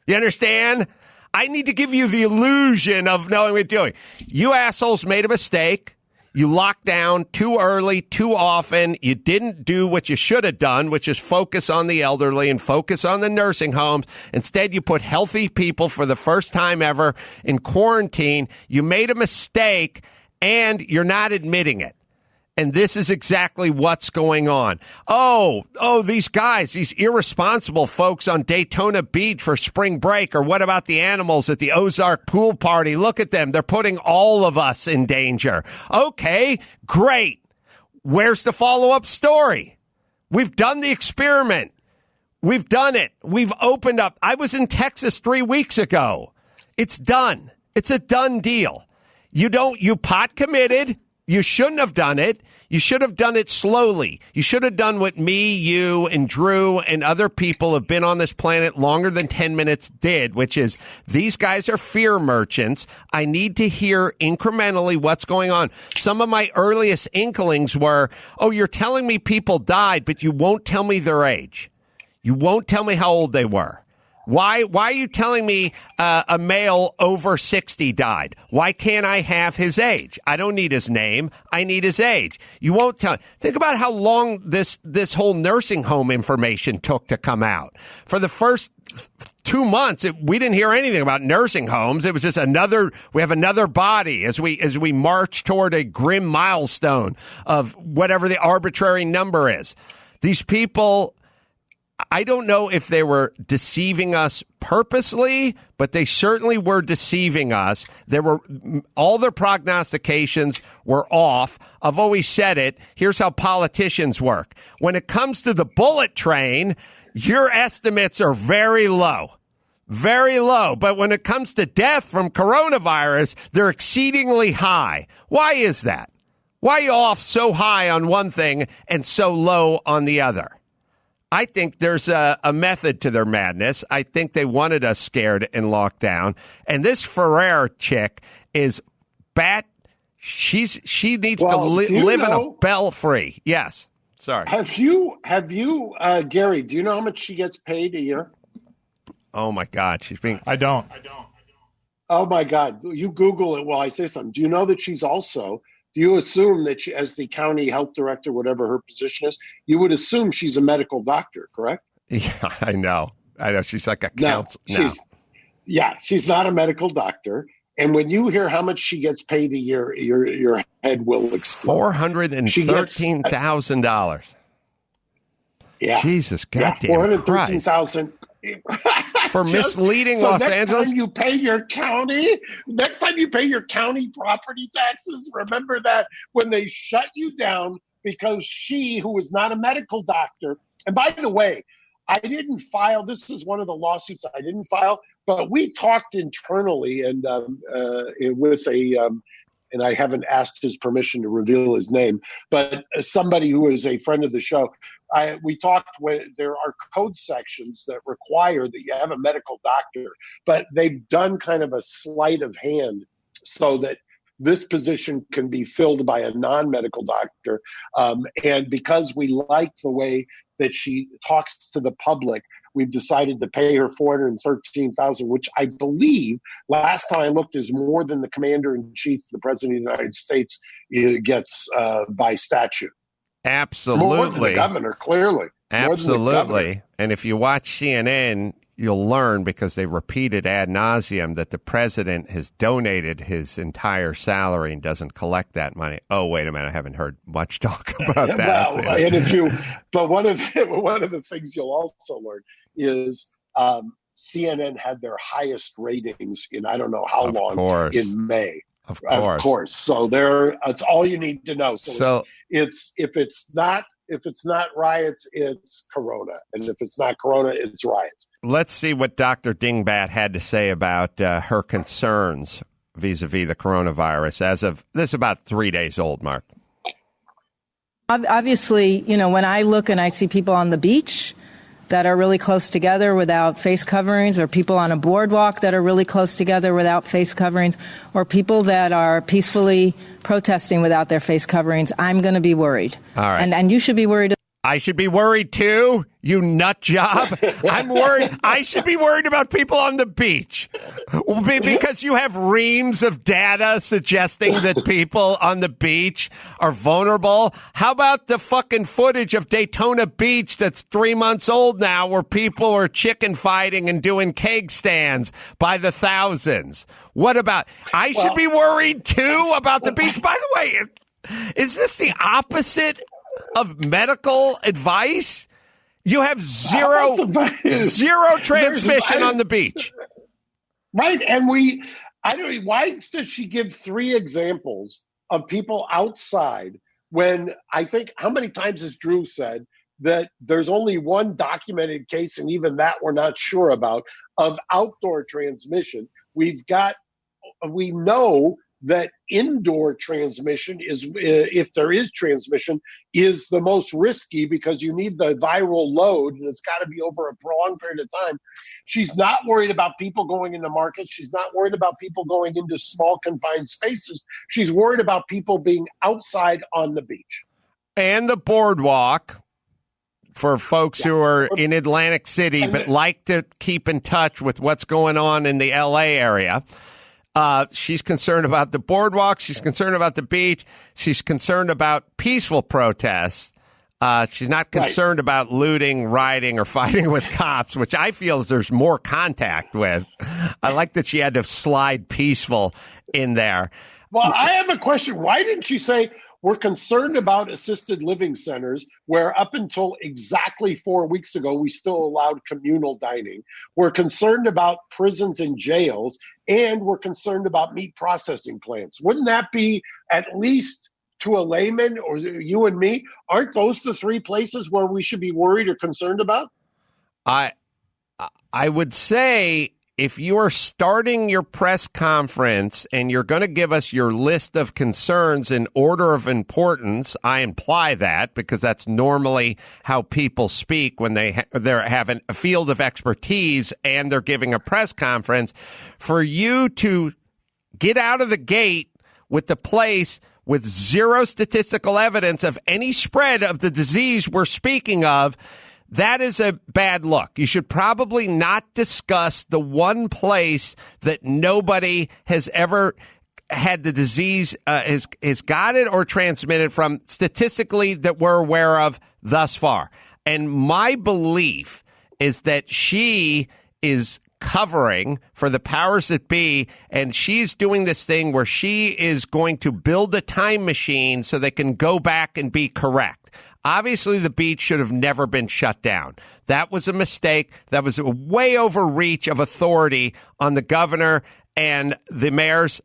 You understand? I need to give you the illusion of knowing what you're doing. You assholes made a mistake. You locked down too early, too often. You didn't do what you should have done, which is focus on the elderly and focus on the nursing homes. Instead, you put healthy people for the first time ever in quarantine. You made a mistake, and you're not admitting it. And this is exactly what's going on. Oh, these guys, these irresponsible folks on Daytona Beach for spring break. Or what about the animals at the Ozark pool party? Look at them. They're putting all of us in danger. Okay, great. Where's the follow-up story? We've done the experiment. We've done it. We've opened up. I was in Texas 3 weeks ago. It's done. It's a done deal. You pot committed. You shouldn't have done it. You should have done it slowly. You should have done what me, you, and Drew and other people have been on this planet longer than 10 minutes did, which is these guys are fear merchants. I need to hear incrementally what's going on. Some of my earliest inklings were, oh, you're telling me people died, but you won't tell me their age. You won't tell me how old they were. Why are you telling me a male over 60 died? Why can't I have his age? I don't need his name. I need his age. You won't tell. Think about how long this whole nursing home information took to come out. For the first 2 months, we didn't hear anything about nursing homes. It was just we have another body as we march toward a grim milestone of whatever the arbitrary number is. These people, I don't know if they were deceiving us purposely, but they certainly were deceiving us. All their prognostications were off. I've always said it. Here's how politicians work. When it comes to the bullet train, your estimates are very low. Very low. But when it comes to death from coronavirus, they're exceedingly high. Why is that? Why are you off so high on one thing and so low on the other? I think there's a method to their madness. I think they wanted us scared and locked down. And this Ferrer chick is she needs to live in a belfry. Yes. Sorry. Have you, Gary, do you know how much she gets paid a year? Oh, my God. I don't. Oh, my God. You Google it while I say something. Do you know that she's also... Do you assume that she, as the county health director, whatever her position is, you would assume she's a medical doctor, correct? Yeah, I know. She's like a counselor. She's not a medical doctor. And when you hear how much she gets paid a year, your head will explode. $413,000. Yeah. Jesus, goddamn Christ. $413,000. For misleading Los Angeles? Next time you pay your county property taxes, remember that when they shut you down because she, who is not a medical doctor, and by the way, I didn't file, this is one of the lawsuits I didn't file, but we talked internally and and I haven't asked his permission to reveal his name, but somebody who is a friend of the show, we talked where there are code sections that require that you have a medical doctor, but they've done kind of a sleight of hand so that this position can be filled by a non-medical doctor. And because we like the way that she talks to the public, we've decided to pay her $413,000, which I believe last time I looked is more than the commander-in-chief, the president of the United States, gets by statute. Absolutely. More than the governor, clearly. Absolutely. And if you watch CNN, you'll learn, because they repeated ad nauseum, that the president has donated his entire salary and doesn't collect that money. Oh, wait a minute. I haven't heard much talk about that. But one of the things you'll also learn is CNN had their highest ratings in I don't know how long in May. Of course. So it's all you need to know. So it's if it's not riots, it's Corona. And if it's not Corona, it's riots. Let's see what Dr. Dingbat had to say about her concerns vis-a-vis the coronavirus as of this, about 3 days old, Mark. Obviously, when I look and I see people on the beach that are really close together without face coverings, or people on a boardwalk that are really close together without face coverings, or people that are peacefully protesting without their face coverings, I'm going to be worried. All right. And you should be worried. I should be worried too, you nut job. I'm worried. I should be worried about people on the beach because you have reams of data suggesting that people on the beach are vulnerable. How about the fucking footage of Daytona Beach that's 3 months old now, where people are chicken fighting and doing keg stands by the thousands? What about, I should be worried too about the beach. By the way, is this the opposite of medical advice? You have zero transmission on the beach. Right. And why does she give 3 examples of people outside when I think, how many times has Drew said that there's only one documented case, and even that we're not sure about, of outdoor transmission? We know that indoor transmission is, if there is transmission, is the most risky because you need the viral load, and it's got to be over a prolonged period of time. She's not worried about people going into markets. She's not worried about people going into small confined spaces. She's worried about people being outside on the beach. And the boardwalk for folks who are in Atlantic City but like to keep in touch with what's going on in the L.A. area. She's concerned about the boardwalk. She's concerned about the beach. She's concerned about peaceful protests. She's not concerned about looting, rioting, or fighting with cops, which I feel there's more contact with. I like that she had to slide peaceful in there. Well, I have a question. Why didn't she say, we're concerned about assisted living centers, where up until exactly 4 weeks ago, we still allowed communal dining. We're concerned about prisons and jails, and we're concerned about meat processing plants. Wouldn't that be, at least to a layman or you and me, aren't those the three places where we should be worried or concerned about? I would say, if you are starting your press conference and you're going to give us your list of concerns in order of importance, I imply that because that's normally how people speak when they're having a field of expertise and they're giving a press conference. For you to get out of the gate with the place with zero statistical evidence of any spread of the disease we're speaking of, that is a bad look. You should probably not discuss the one place that nobody has ever had the disease, has got it or transmitted from statistically that we're aware of thus far. And my belief is that she is covering for the powers that be, and she's doing this thing where she is going to build a time machine so they can go back and be correct. Obviously, the beach should have never been shut down. That was a mistake. That was a way overreach of authority on the governor and the mayors.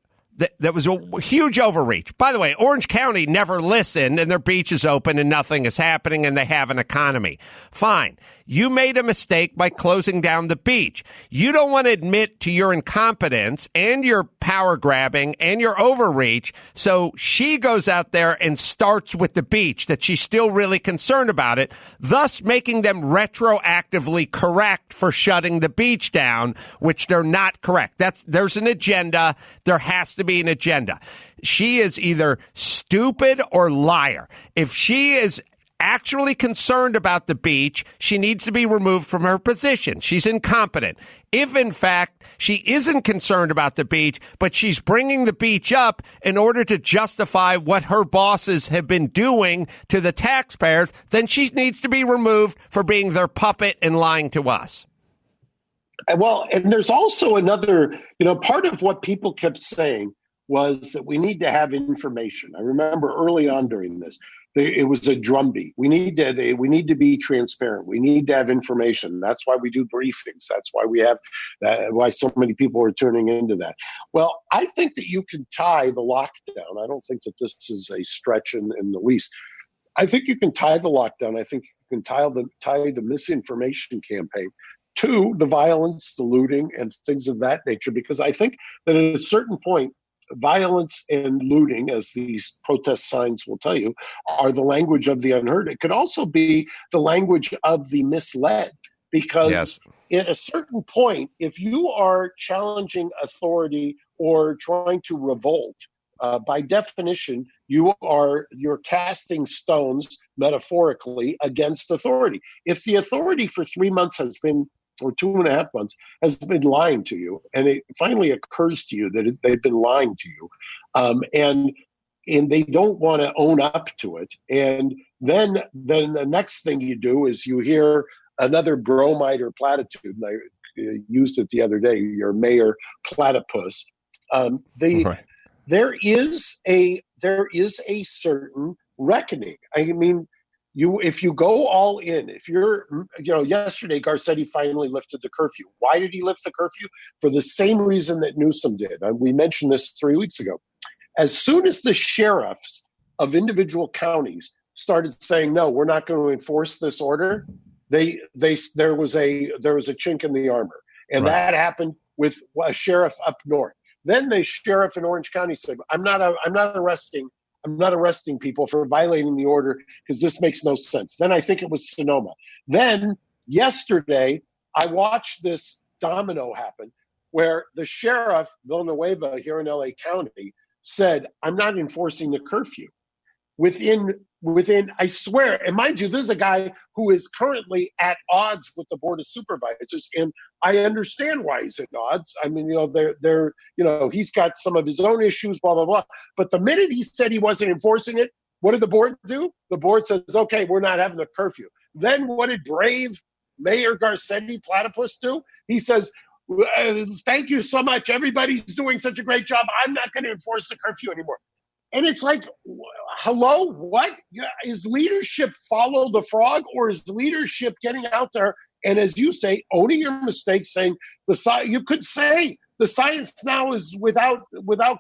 That was a huge overreach. By the way, Orange County never listened, and their beach is open and nothing is happening, and they have an economy. Fine. You made a mistake by closing down the beach. You don't want to admit to your incompetence and your power grabbing and your overreach, so she goes out there and starts with the beach, that she's still really concerned about it, thus making them retroactively correct for shutting the beach down, which they're not correct. There's an agenda. There has to be an agenda. She is either stupid or liar. If she is actually concerned about the beach, she needs to be removed from her position. She's incompetent. If, in fact, she isn't concerned about the beach, but she's bringing the beach up in order to justify what her bosses have been doing to the taxpayers, then she needs to be removed for being their puppet and lying to us. Well, and there's also another, part of what people kept saying was that we need to have information. I remember early on during this, it was a drumbeat. We need to be transparent. We need to have information. That's why we do briefings. That's why we have why so many people are tuning into that. Well, I think that you can tie the lockdown. I don't think that this is a stretch in the least. I think you can tie the lockdown. I think you can tie the misinformation campaign to the violence, the looting, and things of that nature, because I think that at a certain point, violence and looting, as these protest signs will tell you, are the language of the unheard. It could also be the language of the misled, because at a certain point, if you are challenging authority or trying to revolt, by definition, you're casting stones, metaphorically, against authority. If the authority for 3 months has been, or 2.5 months, has been lying to you, and it finally occurs to you that they've been lying to you, and they don't want to own up to it, and then the next thing you do is you hear another bromide or platitude, and I used it the other day, your mayor platypus. There is a certain reckoning. I mean, if you go all in, if you're, yesterday Garcetti finally lifted the curfew. Why did he lift the curfew? For the same reason that Newsom did. We mentioned this 3 weeks ago. As soon as the sheriffs of individual counties started saying, no, we're not going to enforce this order, there was a chink in the armor. And that happened with a sheriff up north. Then the sheriff in Orange County said, I'm not arresting people for violating the order because this makes no sense. Then I think it was Sonoma. Then yesterday, I watched this domino happen where the sheriff, Villanueva, here in LA County, said, I'm not enforcing the curfew. Within, I swear, and mind you, this is a guy who is currently at odds with the Board of Supervisors, and I understand why he's at odds. I mean, he's got some of his own issues, blah, blah, blah. But the minute he said he wasn't enforcing it, what did the board do? The board says, okay, we're not having a curfew. Then what did brave Mayor Garcetti Platypus do? He says, thank you so much. Everybody's doing such a great job. I'm not going to enforce the curfew anymore. And it's like, hello, what? Is leadership follow the frog, or is leadership getting out there and, as you say, owning your mistakes, saying you could say the science now is without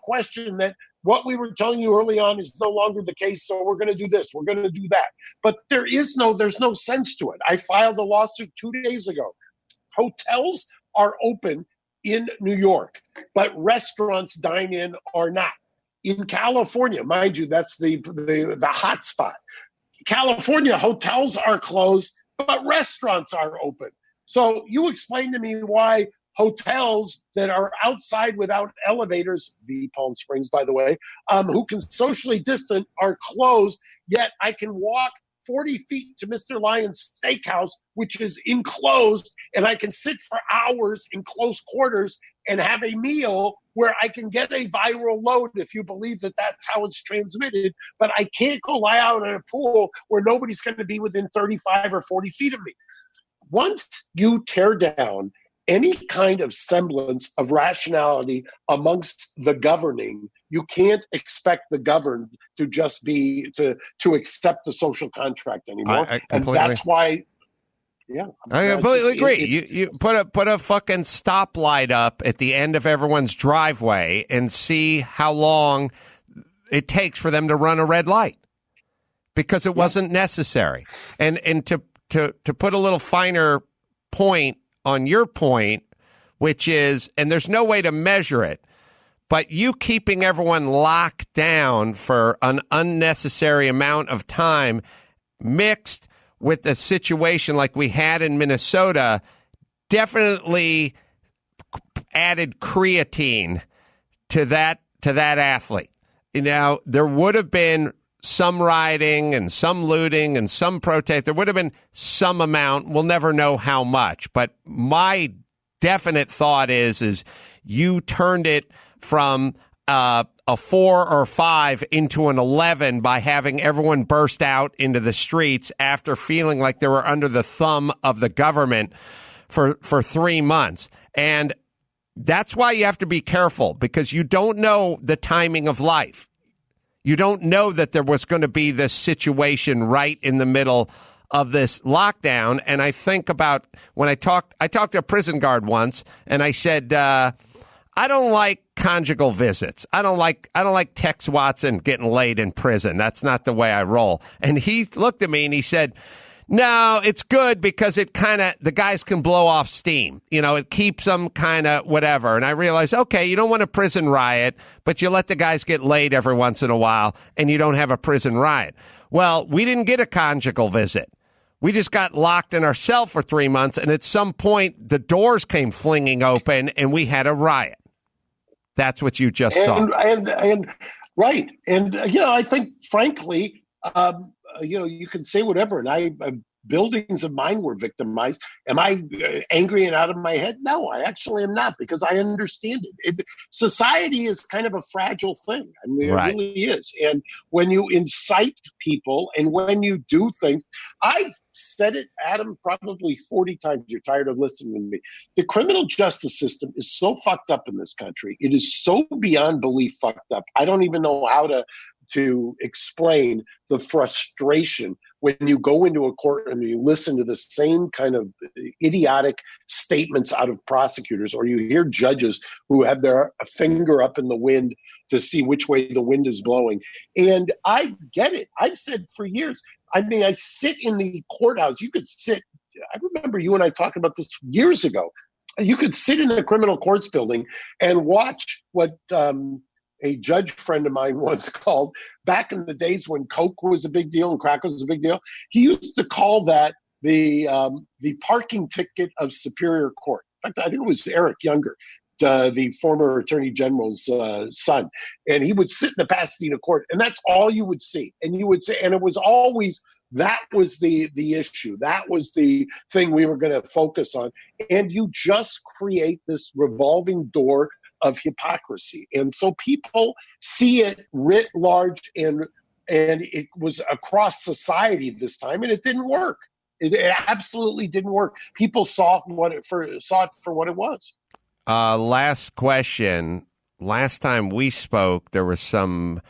question that what we were telling you early on is no longer the case, so we're going to do this, we're going to do that. But there's no sense to it. I filed a lawsuit 2 days ago. Hotels are open in New York, but restaurants, dine-in, are not. In California, mind you, that's the hot spot. California, hotels are closed, but restaurants are open. So you explain to me why hotels that are outside without elevators, the Palm Springs, by the way, who can socially distant, are closed, yet I can walk 40 feet to Mr. Lyon's Steakhouse, which is enclosed, and I can sit for hours in close quarters and have a meal where I can get a viral load, if you believe that that's how it's transmitted, but I can't go lie out in a pool where nobody's going to be within 35 or 40 feet of me. Once you tear down any kind of semblance of rationality amongst the governing, you can't expect the governed to just be to accept the social contract anymore. And that's why. Yeah, I completely agree. You put a fucking stoplight up at the end of everyone's driveway and see how long it takes for them to run a red light, because it wasn't necessary. And to put a little finer point on your point, which is, and there's no way to measure it, but you keeping everyone locked down for an unnecessary amount of time mixed with a situation like we had in Minnesota definitely added creatine to that athlete. Now, there would have been some rioting and some looting and some protest. There would have been some amount. We'll never know how much. But my definite thought is you turned it from a 4 or 5 into an 11 by having everyone burst out into the streets after feeling like they were under the thumb of the government for 3 months. And that's why you have to be careful, because you don't know the timing of life. You don't know that there was going to be this situation right in the middle of this lockdown. And I think about when I talked to a prison guard once, and I said, I don't like conjugal visits. I don't like Tex Watson getting laid in prison. That's not the way I roll. And he looked at me and he said, no, it's good because the guys can blow off steam. It keeps them kind of whatever. And I realized, okay, you don't want a prison riot, but you let the guys get laid every once in a while and you don't have a prison riot. Well, we didn't get a conjugal visit. We just got locked in our cell for 3 months. And at some point, the doors came flinging open and we had a riot. That's what you just saw. And right. And, I think, frankly, you can say whatever. And buildings of mine were victimized. Am I angry and out of my head? No, I actually am not, because I understand it. Society is kind of a fragile thing. I mean, It really is. And when you incite people and when you do things, I've said it, Adam, probably 40 times. You're tired of listening to me. The criminal justice system is so fucked up in this country. It is so beyond belief fucked up. I don't even know how to to explain the frustration when you go into a court and you listen to the same kind of idiotic statements out of prosecutors, or you hear judges who have their finger up in the wind to see which way the wind is blowing. And I get it. I've said for years, I mean, I sit in the courthouse. You could sit, I remember you and I talked about this years ago. You could sit in the criminal courts building and watch what a judge friend of mine once called, back in the days when Coke was a big deal and crack was a big deal, he used to call that the parking ticket of Superior Court. In fact, I think it was Eric Younger, the former Attorney General's son. And he would sit in the Pasadena court, and that's all you would see. And you would say, and it was always, that was the issue. That was the thing we were going to focus on. And you just create this revolving door of hypocrisy. And so people see it writ large, and it was across society this time, and it didn't work. It absolutely didn't work. People saw it for what it was. Last question. Last time we spoke, there was some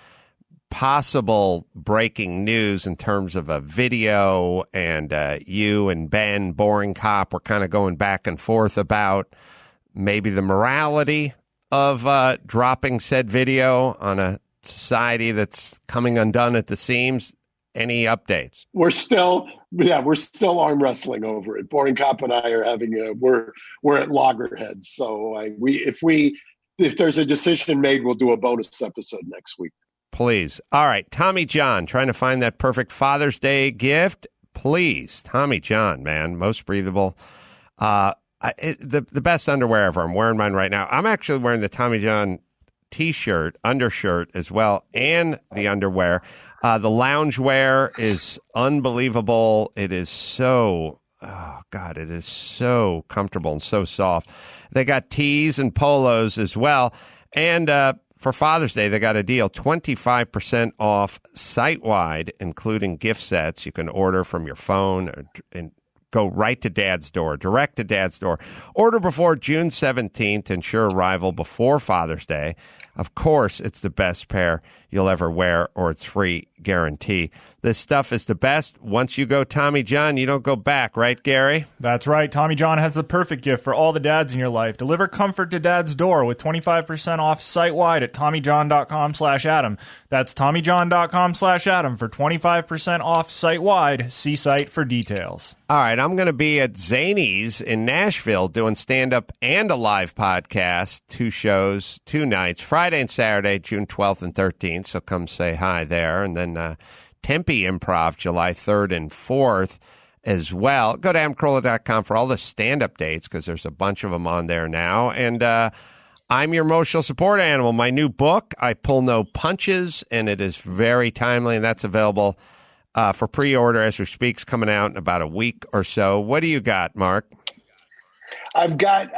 possible breaking news in terms of a video, and you and Ben, boring cop, were kind of going back and forth about maybe the morality of dropping said video on a society that's coming undone at the seams. Any updates? We're still arm wrestling over it. Boring Cop and I are having we're at loggerheads. So if there's a decision made, we'll do a bonus episode next week. Please. All right. Tommy John, trying to find that perfect Father's Day gift. Please. Tommy John, man. Most breathable. The best underwear ever. I'm wearing mine right now. I'm actually wearing the Tommy John T-shirt, undershirt as well, and the underwear. The loungewear is unbelievable. It is so, it is so comfortable and so soft. They got tees and polos as well. And for Father's Day, they got a deal, 25% off site-wide, including gift sets. You can order from your phone and go right to Dad's door, direct to Dad's door. Order before June 17th to ensure arrival before Father's Day. Of course, it's the best pair you'll ever wear, or it's free guarantee. This stuff is the best. Once you go Tommy John, you don't go back, right, Gary? That's right. Tommy John has the perfect gift for all the dads in your life. Deliver comfort to Dad's door with 25% off site-wide at TommyJohn.com/Adam. That's TommyJohn.com/Adam for 25% off site-wide. See site for details. All right, I'm going to be at Zany's in Nashville doing stand-up and a live podcast, 2 shows, 2 nights, Friday and Saturday, June 12th and 13th, so come say hi there. And then Tempe Improv, July 3rd and 4th as well. Go to adamcarolla.com for all the stand-up dates, because there's a bunch of them on there now. And I'm your emotional support animal. My new book, I Pull No Punches, and it is very timely, and that's available for pre-order as we speak. It's coming out in about a week or so. What do you got, Mark? I've got,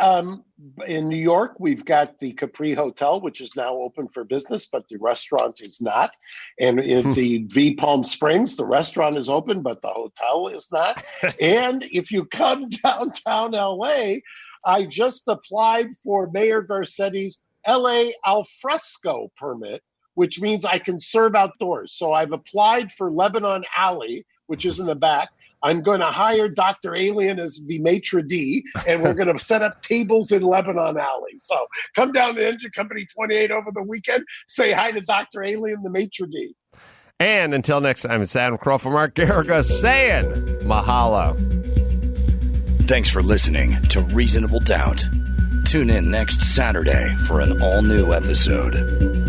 in New York, we've got the Capri Hotel, which is now open for business, but the restaurant is not. And in the V Palm Springs, the restaurant is open, but the hotel is not. And if you come downtown LA, I just applied for Mayor Garcetti's LA Alfresco permit, which means I can serve outdoors. So I've applied for Lebanon Alley, which is in the back. I'm going to hire Dr. Alien as the maitre d', and we're going to set up tables in Lebanon Alley. So come down to Engine Company 28 over the weekend. Say hi to Dr. Alien, the maitre d'. And until next time, it's Adam Carolla for Mark Garagos saying mahalo. Thanks for listening to Reasonable Doubt. Tune in next Saturday for an all-new episode.